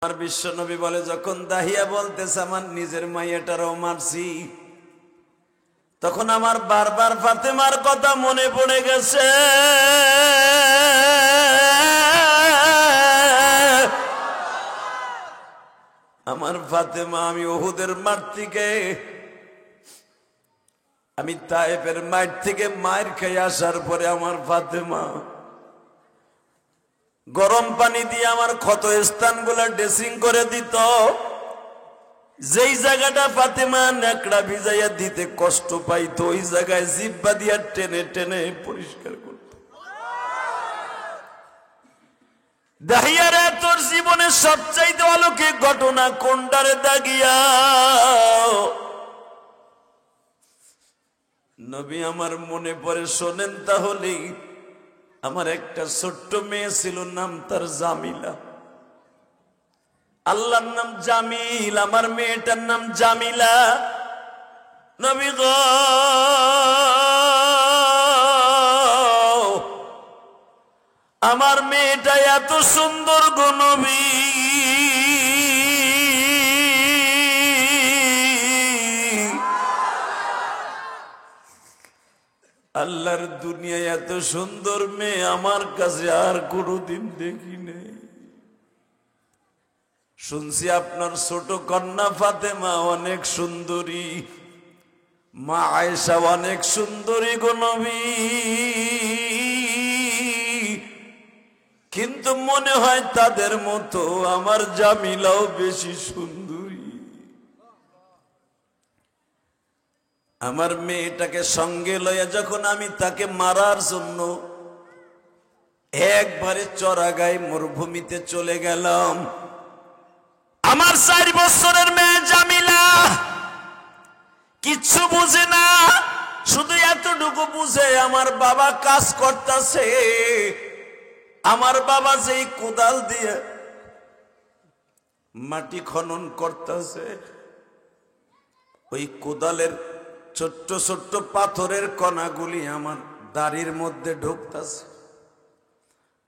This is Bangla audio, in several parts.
আর বিশ্ব নবী বলে, যখন দাহিয়া বলতেছে আমার নিজের মাইয়াটারও মারছি, তখন আমার বারবার ফাতেমার কথা মনে পড়ে গেছে। আমার ফাতেমা, আমি উহুদের মাঠ থেকে, আমি তায়েফের মাঠ থেকে মায়ের খেয়ে আসার পরে আমার ফাতেমা গরম পানি দিয়ে আমার ক্ষত স্থানগুলা ড্রেসিং করে দিত। যেই জায়গাটা ফাতেমা ন্যাকড়া ভিজাইয়া দিতে কষ্ট পাইতো, ওই জায়গায় জিহ্বা দিয়া টেনে টেনে পরিষ্কার করত। দাহিয়ারে, তোর জীবনের সবচাইতে অলৌকিক ঘটনা কোনটারে দাগিয়া? নবী আমার মনে পড়ে, শোনেন তাহলে। আমার একটা ছোট্ট মেয়ে ছিল, নাম তার জামিলা। আল্লাহর নাম জামিল, আমার মেয়েটার নাম জামিলা। নবী গো, আমার মেয়েটা এত সুন্দর গো নবী, আল্লাহর দুনিয়ায় এত সুন্দর মেয়ে আমার কাছে আর কোনোদিন দেখি নেই। শুনছি আপনার ছোট কন্যা ফাতেমা অনেক সুন্দরী, মা আয়েশা অনেক সুন্দরী গো নবী, কিন্তু মনে হয় তাদের মতো আমার জামিলাও বেশি সুন্দরী। আমার মেয়েটাকে সঙ্গে লইয়া যখন আমি তাকে মারার জন্য একবারে চড়াগায় মরুভূমিতে চলে গেলাম, আমার 4 বছরের মেয়ে জামিলা কিচ্ছু বুঝে না, শুধু এতটুকু বুঝে আমার বাবা কাজ করতেছে। আমার বাবা যেই কোদাল দিয়ে মাটি খনন করতেছে, ওই কোদালের ছোট্ট ছোট্ট পাথরের কণাগুলি আমার দাড়ির মধ্যে ঢুকতেছে।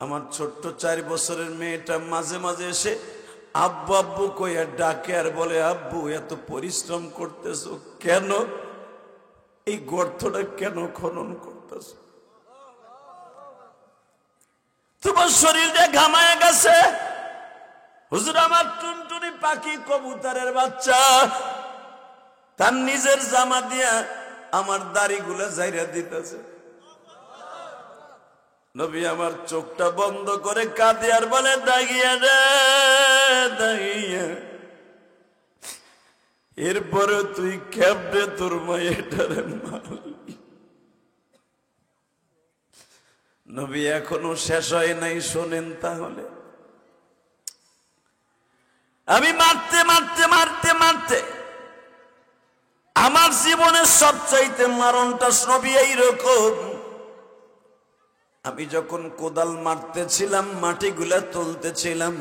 আমার ছোট্ট 4 বছরের মেয়েটা মাঝে মাঝে এসে আব্বু আব্বু কইয়া ডাকে আর বলে, আব্বু এত পরিশ্রম করতেছো কেন? এই গর্তটা কেন খনন করতেছো? তোমার শরীরটা ঘামায় গেছে। হুজুর, আমার টুনটুনি পাখি কবুতরের বাচ্চা তার নিজের জামা দিয়া আমার দাড়িগুলা জাইরা দিতেছে। নবী আমার চোখটা বন্ধ করে কাঁদে আর বলে, দাগিয়া রে দাগিয়া, এরপরে তুই কেমনে তোর মায়েটারে মারলি? নবী এখনো শেষ হয় নাই, শোনেন তাহলে। আমি মারতে মারতে মারতে মারতে আমার জীবনের সবচাইতে মারণটা নবী এইরকম। আমি যখন কোদাল মারতেছিলাম, মাটিগুলা তুলতেছিলাম,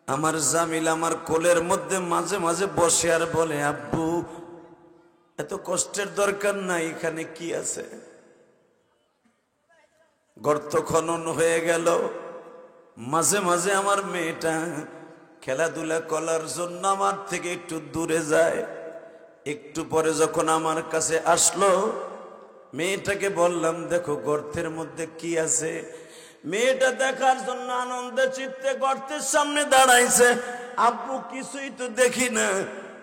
আমার জামিল আমার কোলের মধ্যে মাঝে মাঝে বসে আর বলে, আব্বু এত কষ্টের দরকার নাই, এখানে কি আছে? গর্ত খনন হয়ে গেল। মাঝে মাঝে আমার মেয়েটা খেলাধুলা করার জন্য আমার থেকে একটু দূরে যায়। একটু পরে যখন আমার কাছে আসলো, মেয়েটাকে বললাম, দেখো গর্তের মধ্যে কি আছে। মেয়েটা দেখার জন্য আনন্দে চিত্তে গর্তের সামনে দাঁড়াইছে। আব্বু কিছুই তো দেখি না,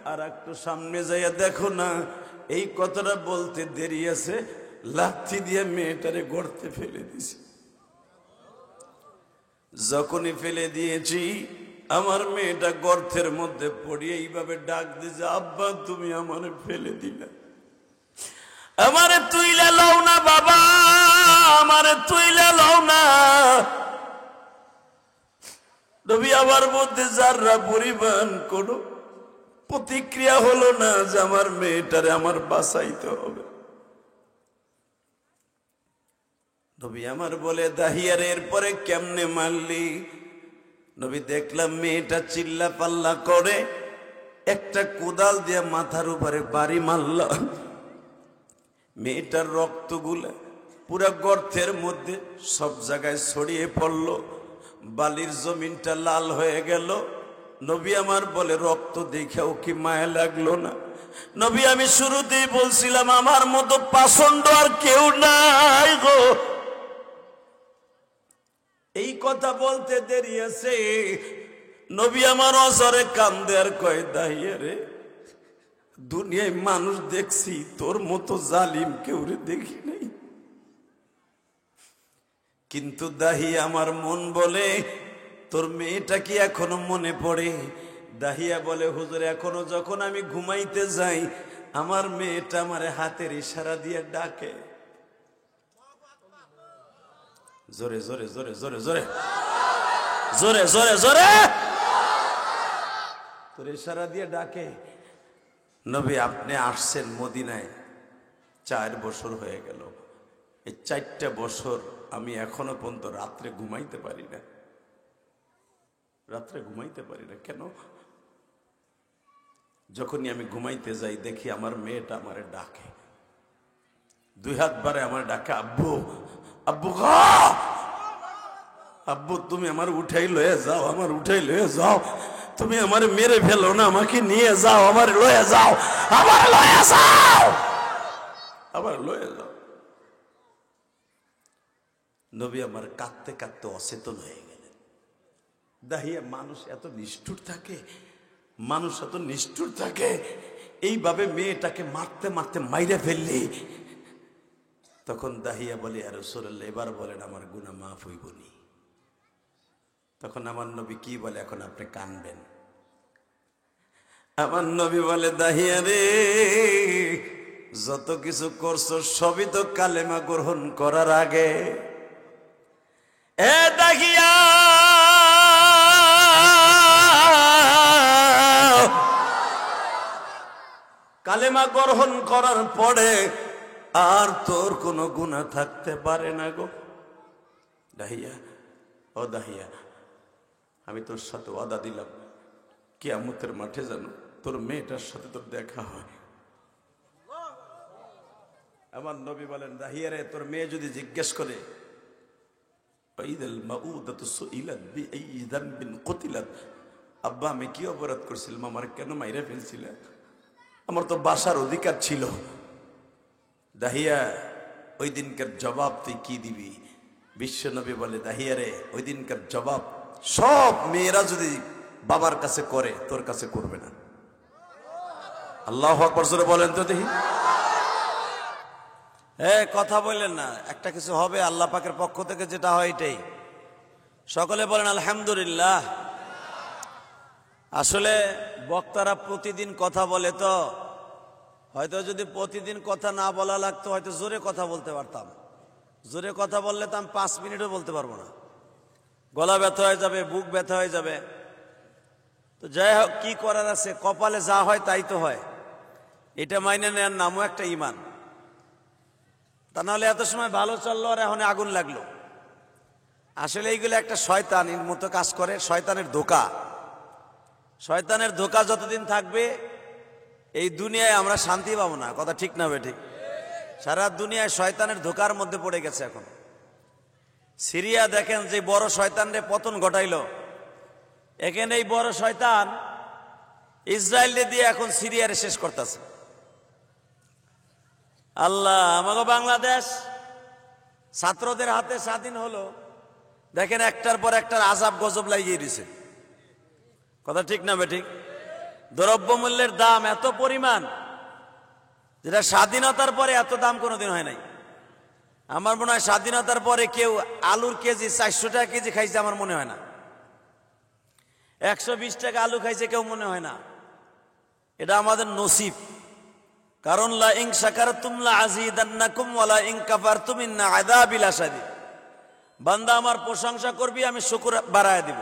আর একটু সামনে যাইয়া দেখো না। এই কথাটা বলতে দেরি আছে, লাথি দিয়ে মেয়েটারে গর্তে ফেলে দিছি। যখনই ফেলে দিয়েছি, আমার মেয়েটা গর্তের মধ্যে পড়িয়ে এইভাবে ডাক দিয়েছে, আব্বা তুমি আমারে ফেলে দিলা, আমারে তুইলা লও না বাবা, আমারে তুইলা লও না। নবী আমার মধ্যে যাররা পরিমাণ কোন প্রতিক্রিয়া হলো না যে আমার মেয়েটারে আমার বাঁচাইতে হবে। নবী আমার বলে, দাহিয়ার এরপরে কেমনে মারলি? নবী দেখলাম মেয়েটা চিল্লা পাল্লা করে, একটা কোদাল দিয়ে মাথার উপরে বাড়ি মারলাম। মেয়েটার রক্তগুলা পুরা গর্তের মধ্যে সব জায়গায় ছড়িয়ে পড়লো। বালির জমিনটা লাল হয়ে গেল। নবী আমার বলে, রক্ত দেখেও কি মায়া লাগলো না? নবী, আমি শুরুতেই বলছিলাম আমার মতো পাষণ্ড আর কেউ নাই গো। এই কথা বলতে দেরি আছে, নবী আমার অজরে কান্দে আর কয়, দাহিয়া রে, দুনিয়ায় মানুষ দেখছি, তোর মতো জালিম কেউ রে দেখি নাই। কিন্তু দাহিয়া, আমার মন বলে, তোর মেয়েটা কি এখনো মনে পড়ে? দাহিয়া বলে, হুজুর, এখনো যখন আমি ঘুমাইতে যাই আমার মেয়েটা আমার হাতের ইশারা দিয়ে ডাকে। জোরে জোরে জোরে জোরে জোরে জোরে জোরে জোরে তোর ইশারা দিয়ে ডাকে। নবী, আপনি আসছেন মদিনায় 4 বছর হয়ে গেল। এই 4টা বছর আমি এখনো পর্যন্ত রাত্রে ঘুমাইতে পারি না। রাত্রে ঘুমাইতে পারি না কেন? যখনই আমি ঘুমাইতে যাই দেখি আমার মেয়েটা আমারে ডাকে, 2 হাত বাড়ে আমার ডাকে, আব্বু আব্বু গা, আব্বু তুমি আমার উঠাই লয়ে যাও, আমার উঠাই লয়ে যাও, তুমি আমার মেরে ফেলো না, আমাকে নিয়ে যাও, আমার লয়ে যাও, আমার লয়ে যাও, আবার লয়ে যাও। নবী আমার কাঁদতে কাঁদতে অচেতন হয়ে গেলেন। দাহিয়া, মানুষ এত নিষ্ঠুর থাকে, মানুষ এত নিষ্ঠুর থাকে, এইভাবে মেয়েটাকে মারতে মারতে মাইরে ফেললি। তখন দাহিয়া বলে, ইয়া রাসূলুল্লাহ, এবার বলেন আমার গুনাহ মাফ হইবনি। তখন আমার নবী কি বলে, এখন আপনি কানবেন। আমার নবী বলে, দাহিয়া রে, যত কিছু করছো সবই তো কালেমা গ্রহণ করার আগে। এ দাহিয়া, কালেমা গ্রহণ করার পরে আর তোর কোনো গুনাহ থাকতে পারে না গো। দাহিয়া, ও দাহিয়া, আমি তোর সাথে ওয়াদা দিলাম, কিয়ামতের মাঠে জানো তোর মেয়েটার সাথে তোর দেখা হয়। আমার নবী বলেন, দাহিয়া রে, তোর মেয়ে যদি জিজ্ঞেস করে, আব্বা আমি কি অপরাধ করছিলাম, আমার কেন মাইরা ফেলছিলেন, আমার তো বাসার অধিকার ছিল। দাহিয়া, ওই দিনকার জবাব তুই কি দিবি? বিশ্ব নবী বলে, দাহিয়া রে, ওই দিনকার জবাব সব মেয়েরা যদি বাবার কাছে করে তোর কাছে করবে না। আল্লাহু আকবার জোরে বলেন তো দেখি। কথা বললেন না, একটা কিছু হবে আল্লাহ পাকের পক্ষ থেকে, যেটা হয় এটাই। সকলে বলেন আলহামদুলিল্লাহ। আসলে বক্তারা প্রতিদিন কথা বলে, তো হয়তো যদি প্রতিদিন কথা না বলা লাগতো হয়তো জোরে কথা বলতে পারতাম। জোরে কথা বললে তো আমি 5 মিনিটও বলতে পারবো না, গলা ব্যথা হয়ে যাবে, বুক ব্যথা হয়ে যাবে। তো যাই হোক, কি করার আছে, কপালে যা হয় তাই তো হয়, এটা মাইনে নেওয়ার নামও একটা ঈমান। তা নাহলে এত সময় ভালো চললো আর এখন আগুন লাগলো। আসলে এইগুলো একটা শয়তানের মতো কাজ করে, শয়তানের ধোঁকা। শয়তানের ধোঁকা যতদিন থাকবে এই দুনিয়ায় আমরা শান্তি পাবো না। কথা ঠিক না বে ঠিক? সারা দুনিয়ায় শয়তানের ধোঁকার মধ্যে পড়ে গেছে এখন। সিরিয়া দেখেন, যে বড় শয়তানরে পতন ঘটাইলো, এখানে এই বড় শয়তান ইসরায়েলকে দিয়ে এখন সিরিয়ারে শেষ করতেছে। আল্লাহ, আমাকে বাংলাদেশ ছাত্রদের হাতে স্বাধীন হলো, দেখেন একটার পর একটার আযাব গজব লাগিয়ে দিছে। কথা ঠিক না বে ঠিক? দ্রব্যমূল্যের দাম এত পরিমাণ, যেটা স্বাধীনতার পরে এত দাম কোনোদিন হয় নাই। আমার মনে হয় স্বাধীনতার পরে কেউ আলুর কেজি 400 টাকা কেজি খাইছে, আমার মনে হয় না। 120 টাকা আলু খাইছে কেউ, মনে হয় না। এটা আমাদের নসিব। কারণ লা ইন শাকারতুম লা আযীদান্নাকুম ওয়া লা ইন কাফারতুম ইন্না আযাবি লাশাদীদ। বান্দা আমার প্রশংসা করবি, আমি শুকর বাড়ায় দিব।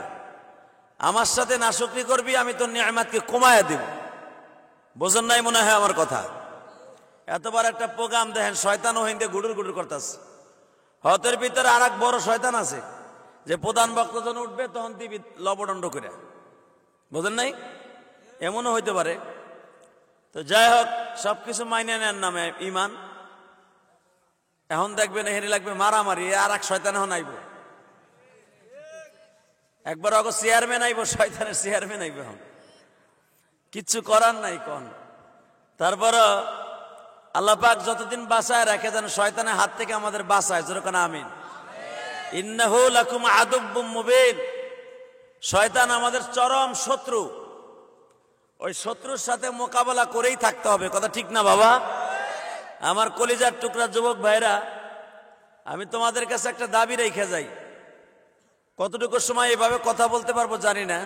আমার সাথে নাশুকরি করবি, আমি তোর নিয়ামতকে কমায়া দিব। বোঝেন নাই মনে হয় আমার কথা? এতবার একটা প্রোগ্রাম দেখেন, শয়তান ওহিন্দে গুডুর গুডুর করতেছে। হতের ভিতরে আর এক বড় শয়তান আছে, যে প্রধান বক্তা যখন উঠবে তখন দিবি লবদণ্ড করে। বোঝেন নাই? এমনও হইতে পারে। তো যাই হোক, সবকিছু মাইনে নেন নামে ইমান। এখন দেখবেন এখানে লাগবে মারামারি, আর এক শয়তান এখন আইব। একবার অগ চেয়ারম্যান আইব, শয়তানের চেয়ারম্যান আইব, কিচ্ছু করার নাই কোন। তারপর আল্লাহ পাক যতদিন বাঁচায় রাখে যেন শয়তানের হাত থেকে আমাদের বাঁচায়, যেরকম আমিন। ইন্নাহু লাকুম আদুব্বুম মুবিন, শয়তান আমাদের চরম শত্রু, ওই শত্রুর সাথে মোকাবেলা করেই থাকতে হবে, কথা ঠিক না বাবা? আমার কলিজার টুকরা যুবক ভাইরা, আমি তোমাদের কাছে একটা দাবি রেখে যাই, কতটুকু সময় এভাবে কথা বলতে পারবো জানি না,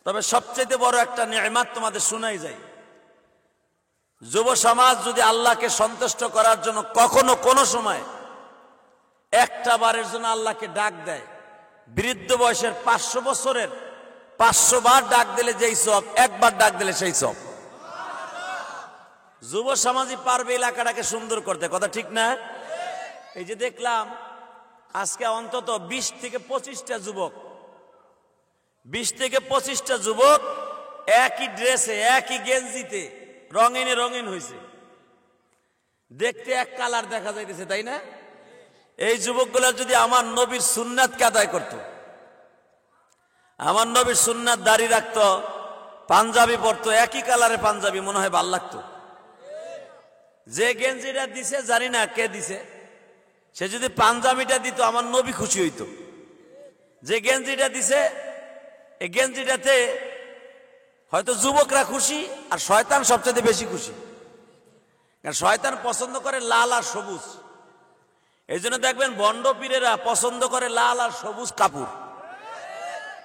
তবে সবচেয়ে বড় একটা নিয়ামত তোমাদের শোনাই যায়। যুব সমাজ যদি আল্লাহকে সন্তুষ্ট করার জন্য কখনো কোনো সময় একটা বারের জন্য আল্লাহকে ডাক দেয়, বৃদ্ধ বয়সের 500 বছরের 500 বার ডাক দিলে যেই সব, একবার ডাক দিলে সেই সব। যুব সমাজই পারবে এলাকাটাকে সুন্দর করতে, কথা ঠিক না? এই যে দেখলাম আজকে অন্তত 20 থেকে 25টা যুবক, 20 থেকে 25টা যুবক একই ড্রেসে, একই গেঞ্জিতে, রঙিনে রঙিন হয়েছে, দেখতে এক কালার দেখা যাইতেছে, তাই না? এই যুবকগুলা যদি আমার নবীর সুন্নাতকে আদায় করত, আমার নবীর সুন্নাত দাড়ি রাখতো, পাঞ্জাবি পরতো, একই কালারে পাঞ্জাবি, মনে হয় ভাল লাগতো। যে গেঞ্জিটা দিছে জানি না কে দিছে, সে যদি পাঞ্জাবিটা দিত আমার নবী খুশি হইতো। যে গেঞ্জিটা দিছে এই গেঞ্জিটাতে হয়তো যুবকরা খুশি, আর শয়তান সবচেয়ে বেশি খুশি, কারণ শয়তান পছন্দ করে লাল আর সবুজ। এই জন্য দেখবেন বন্ড পীরেরা পছন্দ করে লাল আর সবুজ কাপড়,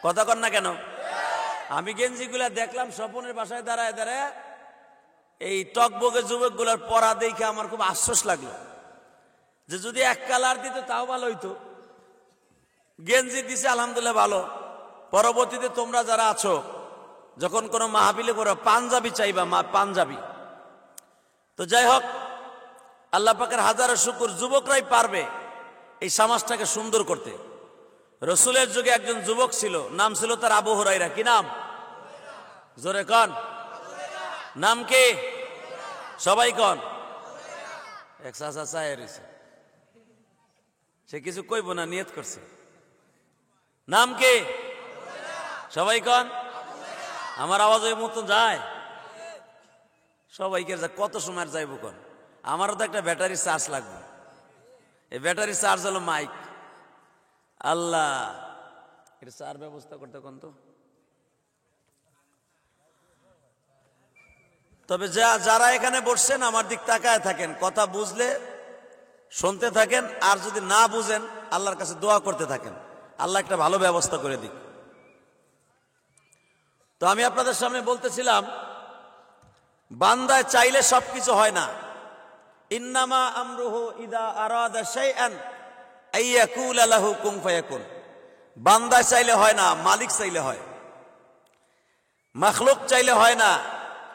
কথা কন না কেন? আমি গেঞ্জিগুলা দেখলাম স্বপনের বাসায় দাঁড়ায় দাঁড়ায়, এই টকবগে যুবক গুলার পরা দেখে আমার খুব আশ্বাস লাগলো, যে যদি এক কালার দিত তাও ভালো হইতো। গেঞ্জি দিছে আলহামদুলিল্লাহ ভালো, পরবর্তীতে তোমরা যারা আছো যখন কোনো মাহফিলে করে পাঞ্জাবি চাইবা, পাঞ্জাবি। তো যাই হোক, আল্লাহ পাকের হাজারো শুকর, যুবকরাই পারবে এই সমাজটাকে সুন্দর করতে। রসুলের যুগে একজন যুবক ছিল, নাম ছিল তার আবু হুরায়রা। কি নাম? জোরে কন, নাম কি? সবাই কন। এক চাচা চায় রয়েছে, সে কিছু কইব না, নিয়ত করছে। নাম কি? সবাই কন। আমার আওয়াজ ওই মতো যায়? সবাইকে কত সময় যাইব কন? আমারও তো একটা ব্যাটারি চার্জ লাগবে, এই ব্যাটারি চার্জ হলো মাইক। আল্লাহ, এটা চার ব্যবস্থা করতে কোন তো। তবে যারা এখানে বসছেন আমার দিক তাকায় থাকেন, কথা বুঝলে শুনতে থাকেন, আর যদি না বুঝেন আল্লাহর কাছে দোয়া করতে থাকেন, আল্লাহ একটা ভালো ব্যবস্থা করে দিক। তো আমি আপনাদের সামনে বলতেছিলাম, বান্দায় চাইলে সবকিছু হয় না। ইন্নামা আমরুহু ইদা আরাদা শাইআন আইয়াকুলা লাহু কুন ফায়াকুন। বান্দায় চাইলে হয় না, মালিক চাইলে হয়। মাখলুক চাইলে হয় না,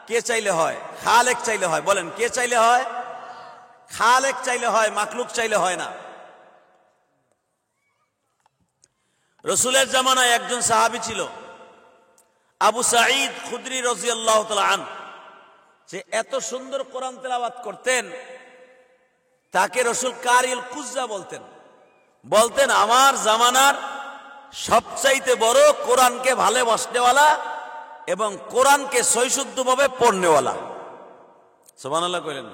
কে চাইলে হয়? খালেক চাইলে হয়। বলেন, কে চাইলে হয়? খালেক চাইলে হয়, মাখলুক চাইলে হয় না। রসুলের জামানায় একজন সাহাবী ছিল, আবু সাঈদ খুদরি রাদিয়াল্লাহু তাআলা আনহু। যে এত সুন্দর কোরআন তেলাওয়াত করতেন, তাকে রসুল কারিল কুজ্জা বলতেন। বলতেন আমার জামানার সবচাইতে বড় কোরআনকে ভালোবাসনেওয়ালা এবং কোরআনকে সহিশুদ্ধভাবে পড়নেওয়ালা। সুবহানাল্লাহ কইলেন?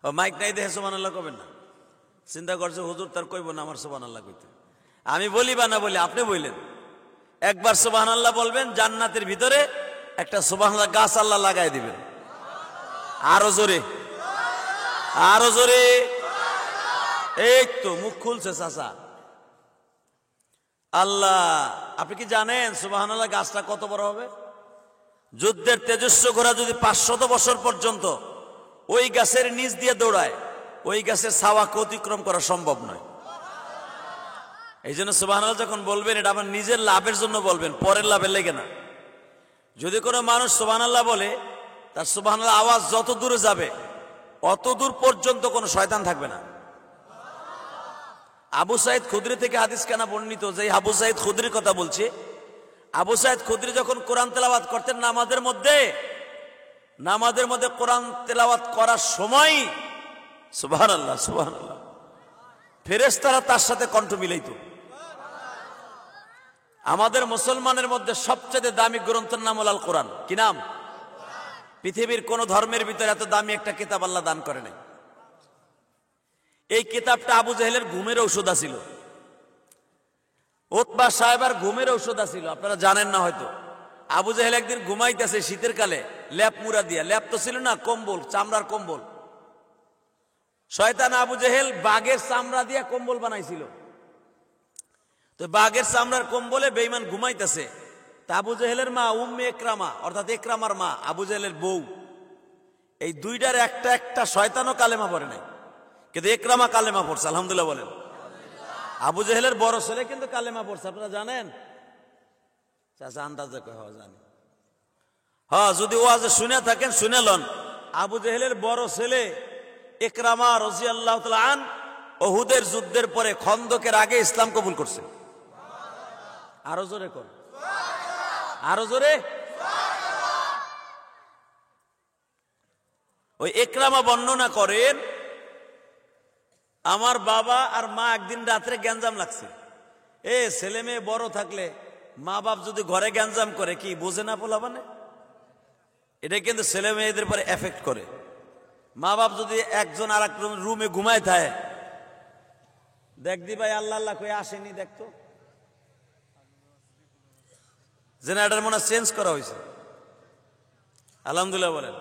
ও মাইক নাই দেখে সুবহানাল্লাহ কইবেন না। চিন্তা করছে হুজুর তার কইব না আমার সুবহানাল্লাহ কইতে। আমি বলি বা না বলি, আপনি বললেন। একবার সুবহানাল্লাহ বলবেন, জান্নাতের ভিতরে একটা সুবহানাল্লাহ গাছ আল্লাহ লাগাই দিবেন। আরো জোরে, আরো জোরে। এই তো মুখ খুলছে চাচা। আল্লাহ, আপনি কি জানেন সুবহানাল্লাহ গাছটা কত বড় হবে? যুদ্ধের তেজস্ব ঘোড়া যদি 500 বছর পর্যন্ত ওই গাছের নিচ দিয়ে দৌড়ায়, ওই গাছের ছাওয়াকে অতিক্রম করা সম্ভব নয়। এই জন্য সুবহানাল্লাহ যখন বলবেন, এটা আমার নিজের লাভের জন্য বলবেন, পরের লাভের লেগে না। যদি কোনো মানুষ সুবহানাল্লাহ বলে, তার সুবহানাল্লাহ আওয়াজ যত দূরে যাবে অত দূর পর্যন্ত কোনো শয়তান থাকবে না। আবু সাঈদ খুদরি থেকে হাদিস কেনা বর্ণিত, যে আবু সাঈদ খুদরির কথা বলছি। আবু সাঈদ খুদরি যখন কোরআন তেলাওয়াত করতেন নামাজের মধ্যে কোরআন তেলাওয়াত করার সময় সুবহানাল্লাহ সুবহানাল্লাহ, ফেরেশতারা তার সাথে কণ্ঠ মিলাইত। আমাদের মুসলমানের মধ্যে সবচেয়ে দামি গ্রন্থের নাম হল আল কোরআন। কি নাম? পৃথিবীর কোন ধর্মের ভিতরে এত দামি একটা কিতাব আল্লাহ দান করে নাই। এই কিতাবটা আবু জেহেলের ঘুমের ঔষধ ছিল, উতবা সাহেবের ঘুমের ঔষধ ছিল। আপনারা জানেন না হয়তো। আবু জেহেল একদিন ঘুমাইতেছে শীতের কালে, ল্যাপ মুড়া দিয়া, ল্যাপ তো ছিল না, কম্বল, চামড়ার কম্বল। শয়তান আবু জেহেল বাঘের চামড়া দিয়া কম্বল বানাইছিল। তো বাঘের চামড়ার কম্বলে বেঈমান ঘুমাইতেছে। তা আবু জেহেলের মা উম্মে ইকরামা, অর্থাৎ ইকরামার মা, আবু জেহেলের বউ, এই দুইটার একটা একটা শয়তানও কালেমা পড়ে নাই, কিন্তু ইকরামা কালেমা পড়ছে। আলহামদুলিল্লাহ বলেন। আবু জেহেলের বড় ছেলে কিন্তু কালেমা পড়ছে, আপনারা জানেন? চাচা আন্দাজে কয় জানি। হ্যাঁ, যদি ওয়াজে শুনে থাকেন শুনে লন। আবু জেহেলের বড় ছেলে ইকরামা রাদিয়াল্লাহু তাআলা আন উহুদের যুদ্ধের পরে খন্দকের আগে ইসলাম কবুল করছে। আরো জোরে কর, আরো জোরে। ওই ইকরামা বর্ণনা করেন, আমার বাবা আর মা একদিন রাত্রে গ্যাঞ্জাম লাগছে। ছেলে মেয়ে বড় থাকলে মা বাপ যদি ঘরে গ্যাঞ্জাম করে, কি বোঝে না পোলাপানে? এটা কিন্তু ছেলে মেয়েদের পরে এফেক্ট করে। মা বাপ যদি একজন আর এক রুমে ঘুমায় থাকে, দেখদি ভাই আল্লাহ আল্লাহ কই আসেনি, দেখতো জেনারেটর মনে চেঞ্জ করা হয়েছে। আলহামদুলিল্লাহ বলেন।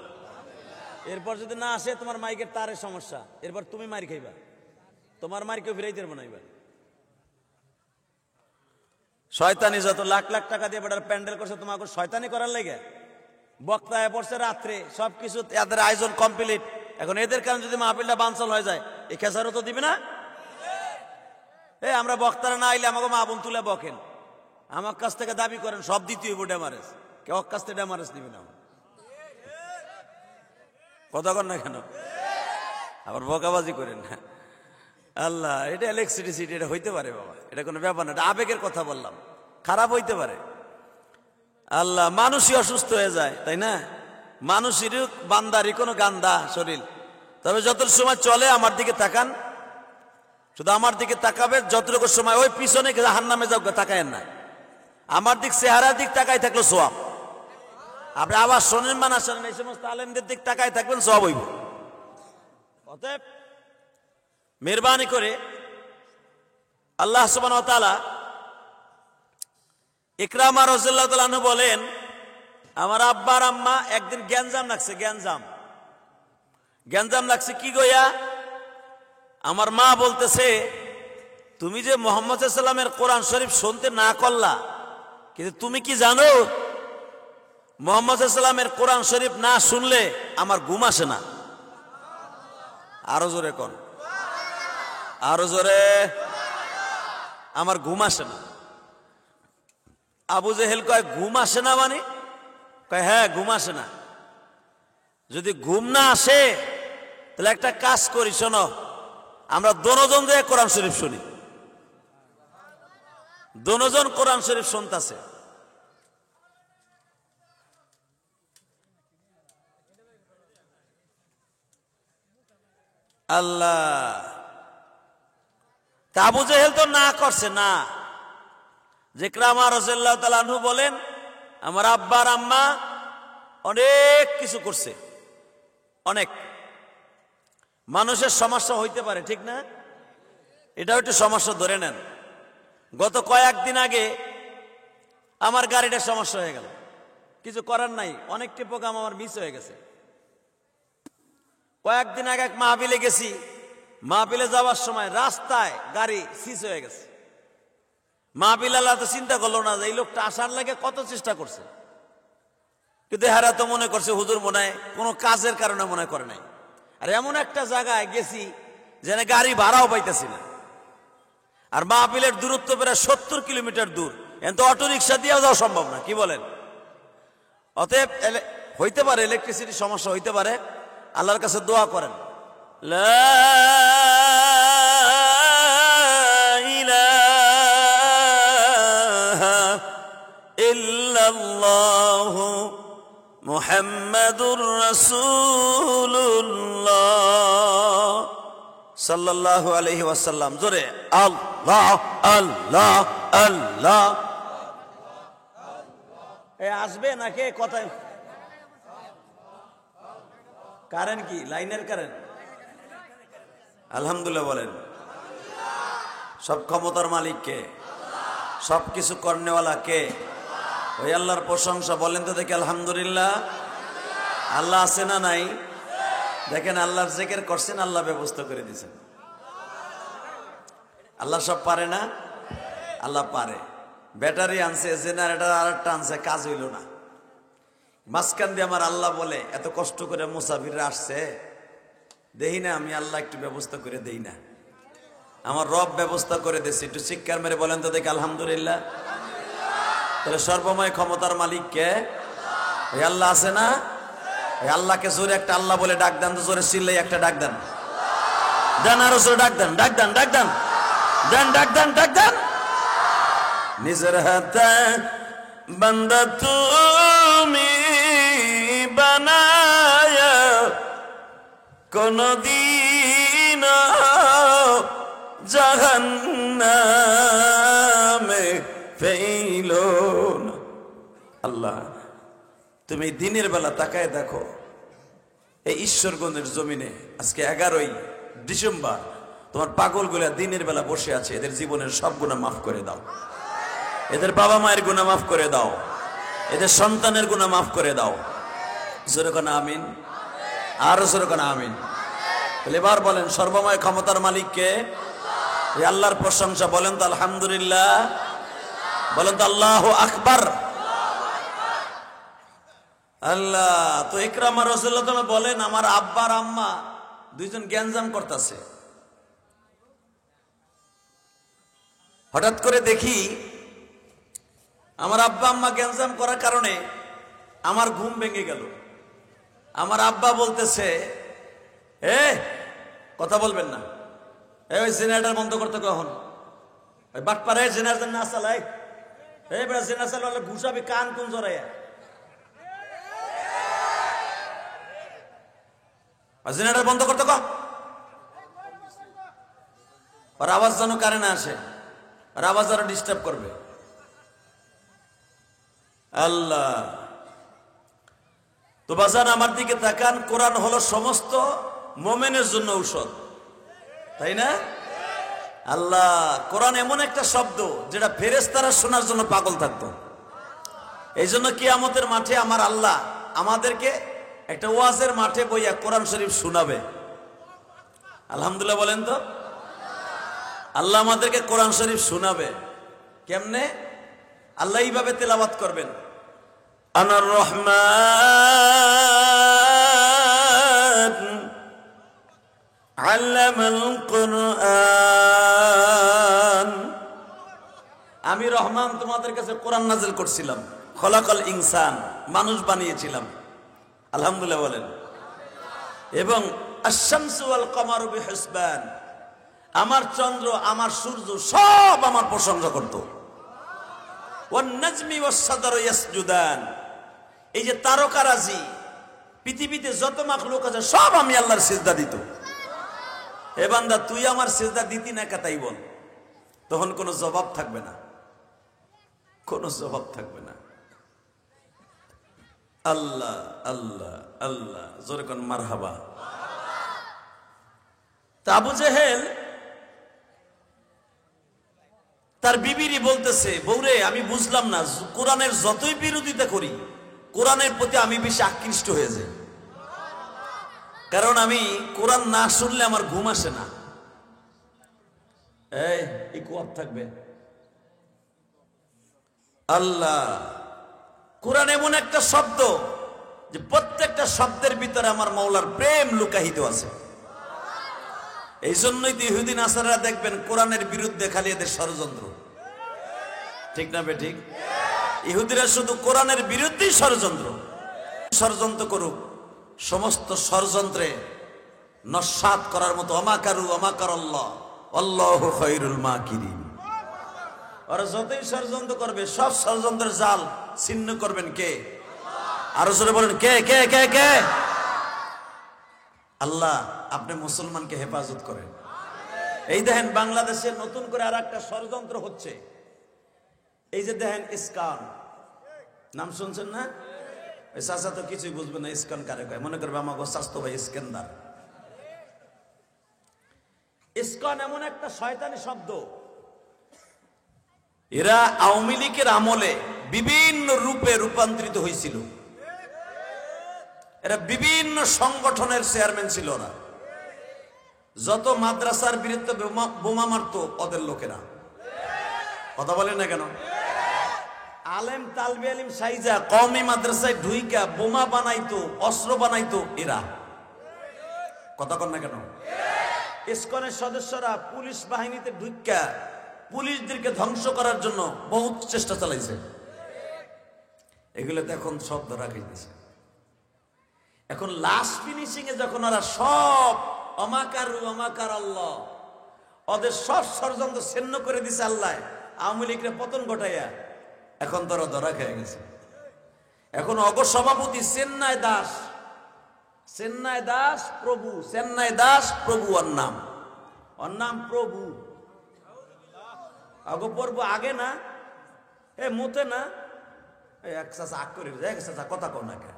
এরপর যদি না আসে, তোমার মাইকের তারের সমস্যা, এরপর তুমি মার খাইবা, তোমার মার কেউ ফিরাইতে পারবে না। এবার শয়তানি যত লাখ লাখ টাকা দিয়ে বেটার প্যান্ডেল করছে, তোমাকে শয়তানি করার লাগে। বক্তায় পড়ছে রাত্রে, সবকিছু এদের আয়োজন কমপ্লিট। এখন এদের কারণে যদি মাহফিলটা বানচাল হয়ে যায়, এই খেসারও তো দিবে না। আমরা বক্তারা না আইলে আমাকে মা বোন তুলে বকেন, আমার কাছ থেকে দাবি করেন সব দ্বিতীয় ড্যামারেজ, কেউ কাছ থেকে ড্যামারেজ দিবে না। কথা কর না কেন? আবার বকাবাজি করেন না। আল্লাহ, এটা ইলেকট্রিসিটি, এটা হইতে পারে বাবা, এটা কোনো ব্যাপার না, এটা আবেগের কথা বললাম, খারাপ হইতে পারে। আল্লাহ, মানুষই অসুস্থ হয়ে যায়, তাই না? মানুষেরই বান্দারই কোনো গান্দা শরীর। তবে যত সময় চলে আমার দিকে তাকান, শুধু আমার দিকে তাকাবে যতটুকু সময়। ওই পিছনে জাহান্নামে যাও, তাকায়েন না। আমার দিক, চেহারার দিক তাকাই থাকলো সোয়াব। আপনি আবার শোনেন মানা শোনেন, এই সমস্ত আলেমদের দিক তাকাই থাকবেন, সব হইব। অতএব মেহরবানি করে আল্লাহ সুবহানাহু ওয়া তাআলা, ইকরামা রাদিয়াল্লাহু তাআলা আনহু বলেন, আমার আব্বার আম্মা একদিন গ্যাঞ্জাম লাগছে। গ্যাঞ্জাম লাগছে কি গইয়া? আমার মা বলতেছে, তুমি যে মুহাম্মদ সাল্লাল্লাহু আলাইহি ওয়াসাল্লামের কোরআন শরীফ শুনতে না করলা, কিন্তু তুমি কি জানো মুহাম্মদ সাল্লাল্লাহু আলাইহি ওয়াসাল্লামের কোরআন শরীফ না শুনলে আমার ঘুম আসে না। আরো জোরে কোন, আরো জোরে। আমার ঘুম আসে না। আবু জেহেল কয়, ঘুম আসে না মানে? কয়, হ্যাঁ ঘুম আসে না। যদি ঘুম না আসে তাহলে একটা কাজ করি, শোনো, আমরা দোনোজন যে কোরআন শরীফ শুনি। দোনোজন কোরআন শরীফ শুনতেছে। আল্লাহ, তা আবু জেহেল তো না করছে না। ইকরামা রাদিয়াল্লাহু তাআলা আনহু বলেন, আমার আব্বার আম্মা অনেক কিছু করছে, অনেক। মানুষের সমস্যা হইতে পারে, ঠিক না? এটাও একটু সমস্যা ধরে নেন। গত কয়েকদিন আগে আমার গাড়িটার সমস্যা হয়ে গেল, কিছু করার নাই, অনেকটি প্রোগ্রাম আমার মিস হয়ে গেছে। কয়েকদিন আগে এক মাহফিলে গেছি, মাহফিলে যাওয়ার সময় রাস্তায় গাড়ি সিজ হয়ে গেছে। মাহফিল আল্লাহ তো চিন্তা করলো না যে এই লোকটা আসার লাগে কত চেষ্টা করছে, কিন্তু হারা তো মনে করছে হুজুর মনে হয় কোনো কাজের কারণে মনে করে নাই। আর এমন একটা জায়গায় গেছি যেখানে গাড়ি ভাড়াও পাইতেছি না, আর মাহফিলের দূরত্ব প্রায় 70 কিলোমিটার দূর, এত অটো রিক্সা দিয়েও যাওয়া সম্ভব না। কি বলেন? অতএব হইতে পারে ইলেকট্রিসিটি সমস্যা হইতে পারে, আল্লাহর কাছে দোয়া করেন। লা ইলাহা ইল্লাল্লাহু মুহাম্মাদুর রাসূলুল্লাহ সাল্লাল্লাহু আলাইহি ওয়াসাল্লাম। জোরে আল্লাহ আল্লাহ আল্লাহ। আসবে নাকি কথায় কারেন্ট কি লাইনের কারেন্ট? আলহামদুলিল্লাহ বলেন। সব ক্ষমতার মালিক কে? সবকিছু করনেওয়ালা কে? ওই আল্লাহর প্রশংসা বলেন তো দেখি আলহামদুলিল্লাহ। আল্লাহ আছে না নাই? দেখেন আল্লাহর জিকির করছেন, আল্লাহ ব্যবস্থা করে দিয়েছেন। আল্লাহ সব পারে না? আল্লাহ পারে। ব্যাটারি আনছে, জেনারেটর আরেকটা আনছে, কাজ হইল না। মাঝখান দিয়ে আমার আল্লাহ বলে এত কষ্ট করে মুসাফিররা আসছে, দেই না আমি আল্লাহ একটু ব্যবস্থা করে দেই না? আমার রব ব্যবস্থা করে দিচ্ছে। একটু চিৎকার মেরে বলেন তো দেখি আলহামদুলিল্লাহ। তাহলে সর্বময় ক্ষমতার মালিক কে? ওই আল্লাহ আছে না? ওই আল্লাহকে জোরে একটা আল্লাহ বলে ডাক দেন তো, জোরে চিল্লাই একটা ডাক দেন। দেন আরো জোরে ডাক দেন, ডাক দেন, ডাক দেন, দেন, ডাক দেন, ডাক দেন। নিজের হাতে বান্দা তুমি বানায়া কোনদিন জাহান্নামে ফেইলো না। আল্লাহ তুমি দিনের বেলা তাকায় দেখো, এই ঈশ্বরগঞ্জের জমিনে আজকে 11ই ডিসেম্বর তোমার পাগলগুলা দিনের বেলা বসে আছে। এদের জীবনের সব গুনাহ মাফ করে দাও, এদের বাবা মায়ের গুনাহ মাফ করে দাও, এদের সন্তানের গুনাহ মাফ করে দাও। জোরে কোন আমিন, আরো জোরে কোন আমিন। এবার বলেন সর্বময় ক্ষমতার মালিক কে? এই আল্লাহর প্রশংসা বলেন তো আলহামদুলিল্লাহ, বলেন তো আল্লাহু আকবার। আল্লাহ তো ইকরাম রাসূলুল্লাহ বলেন আমার আব্বা আর আম্মা দুইজন গ্যাঞ্জাম করতেছে। হঠাৎ করে দেখি আমার আব্বা আম্মা গ্যাঞ্জাম করার কারণে আমার ঘুম ভেঙে গেল। আমার আব্বা বলতেছে, কথা বলবেন না, ওই জেনারেটর বন্ধ করতে কখন? ওই বাটপারে জেনারেটর না চালাই, বেড়া জেনারেটর চালালে ঘুষাবি কান কোন জড়াইয়া। জেনারেটর বন্ধ করতে কর, আর আওয়াজ যেন কারে না আসে, আর আওয়াজ আরো ডিস্টার্ব করবে। আল্লাহ তো বাজান আমার দিকে তাকান, কোরআন হলো সমস্ত মোমেনের জন্য ঔষধ, তাই না? আল্লাহ কোরআন এমন একটা শব্দ যেটা ফেরেশতারা শোনার জন্য পাগল থাকতো। এই জন্য কিয়ামতের মাঠে আমার আল্লাহ আমাদেরকে একটা ওয়াজের মাঠে বইয়া কোরআন শরীফ শোনাবে। আলহামদুলিল্লাহ বলেন তো। আল্লাহ আমাদেরকে কোরআন শরীফ শোনাবে। কেমনে? আল্লাহ এইভাবে তেলাওয়াত করবেন, আনার রহমান আল্লামাল কুরআন। আমি রহমান তোমাদের কাছে কোরআন নাযিল করছিলাম। খলাকাল ইনসান, মানুষ বানিয়েছিলাম। আলহামদুলিল্লাহ বলেন। এবং আশ-শামসু ওয়াল কমারু বিহিসবান, আমার চন্দ্র আমার সূর্য সব আমার প্রশংসা করত। ওয়ান নাজমি ওয়াস সাদারু ইয়াসজুদান, এই যে তারকারাজি পৃথিবীতে যত মাখলুক আছে সব আমি আল্লাহর সিজদা দিত। এ বান্দা তুই আমার সিজদা দিতি না কাতাই বল, তখন কোনো জবাব থাকবে না, কোনো জবাব থাকবে না। আল্লাহ আল্লাহ আল্লাহ, জোরে কোন মারহাবা। তা আবু জেহেল তার বিবিরই বলতেছে, বউরে আমি বুঝলাম না, কোরআনের যতই বিরোধিতা করি কোরআনের প্রতি আমি বেশি আকৃষ্ট হয়ে যাই, কারণ আমি কোরআন না শুনলে আমার ঘুম আসে না। এই কোয়াব থাকবে। আল্লাহ কোরআন এমন একটা শব্দ যে প্রত্যেকটা শব্দের ভিতরে আমার মাওলার প্রেম লুকায়িত আছে। এই জন্যই তো ইহুদি নাসারারা দেখবেন কোরআনের বিরুদ্ধে খালি এদের ষড়যন্ত্র, ঠিক না বে ঠিক? ইহুদিরা শুধু কোরআনের বিরুদ্ধেই ষড়যন্ত্র। ষড়যন্ত্র করুক, সমস্ত ষড়যন্ত্রে নস্যাৎ করার মতো অমাকারু অমাকারাল্লাহ আল্লাহু খায়রুল মাকিরিন। ওরা যতই ষড়যন্ত্র করবে সব ষড়যন্ত্রের জাল ছিন্ন করবেন কে? আরো জোরে বলেন কে কে কে কে? আল্লাহ আপনি মুসলমানকে হেফাজত করেন। এই দেখেন বাংলাদেশে নতুন করে আর একটা ষড়যন্ত্র হচ্ছে। এই যে দেখেন ইসকান, নাম শুনছেন না? ওই চাচা তো কিছুই বুঝবে না, ইস্কন কারে কয়, মনে করবে আমাকে স্বাস্থ্য ভাই ইস্কেন্দার। ইস্কন এমন একটা শয়তানি শব্দ, এরা আওয়ামী লীগের আমলে বিভিন্ন রূপে রূপান্তরিত হয়েছিল। এরা বিভিন্ন সংগঠনের চেয়ারম্যান ছিল। ওরা যত মাদ্রাসার বিরুদ্ধে বোমা মারতো ওদের লোকেরা। কথা বলেন না কেন? আলেম তালবে আলিম সাইজা কওমি মাদ্রাসায় ঢুইকা বোমা বানাইতো, অস্ত্র বানাইতো এরা। কথা কন না কেন? ইসকনের সদস্যরা পুলিশ বাহিনীতে ঢুইকা পুলিশদেরকে ধ্বংস করার জন্য বহুত চেষ্টা চালাইছে। এগুলোতে এখন সব ধরা খাইতেছে। এখন লাস্ট ফিনিশিং এ যখন ওরা সব অমাকার আল্লাহ, ওদের সব ষড়যন্ত্র ছিন্ন করে দিছে আল্লাহ, আওয়ামী লীগের পতন ঘটাইয়া এখন তারা ধরা খেয়ে গেছে। এখন অগসভাপতি চেন্নাই দাস প্রভু ওর নাম প্রভু। অগপর্ব আগে না এ মতে না এক চাচা আগ করে যায়, চাচা কথা কও না কেন?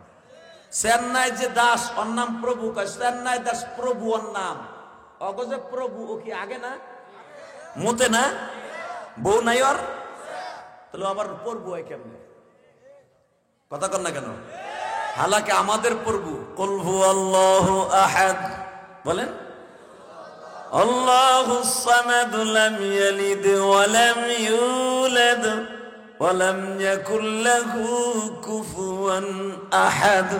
চেন্নাই যে দাস ওর নাম প্রভু, চেন্নাই দাস প্রভু ওর নাম। অগ যে প্রভু ও কি আগে না মতে না? বউ নাই ওর, তাহলে আবার প্রভু হয় কেমনে? কথা কন না কেন? হালাকে আমাদের প্রভু কুল হুয়াল্লাহু আহাদ বলেন, আল্লাহুস সামাদ লাম ইয়ালিদ ওয়া লাম ইউলাদ ওয়া লাম ইয়াকুল লাহু কুফুয়ান আহাদ।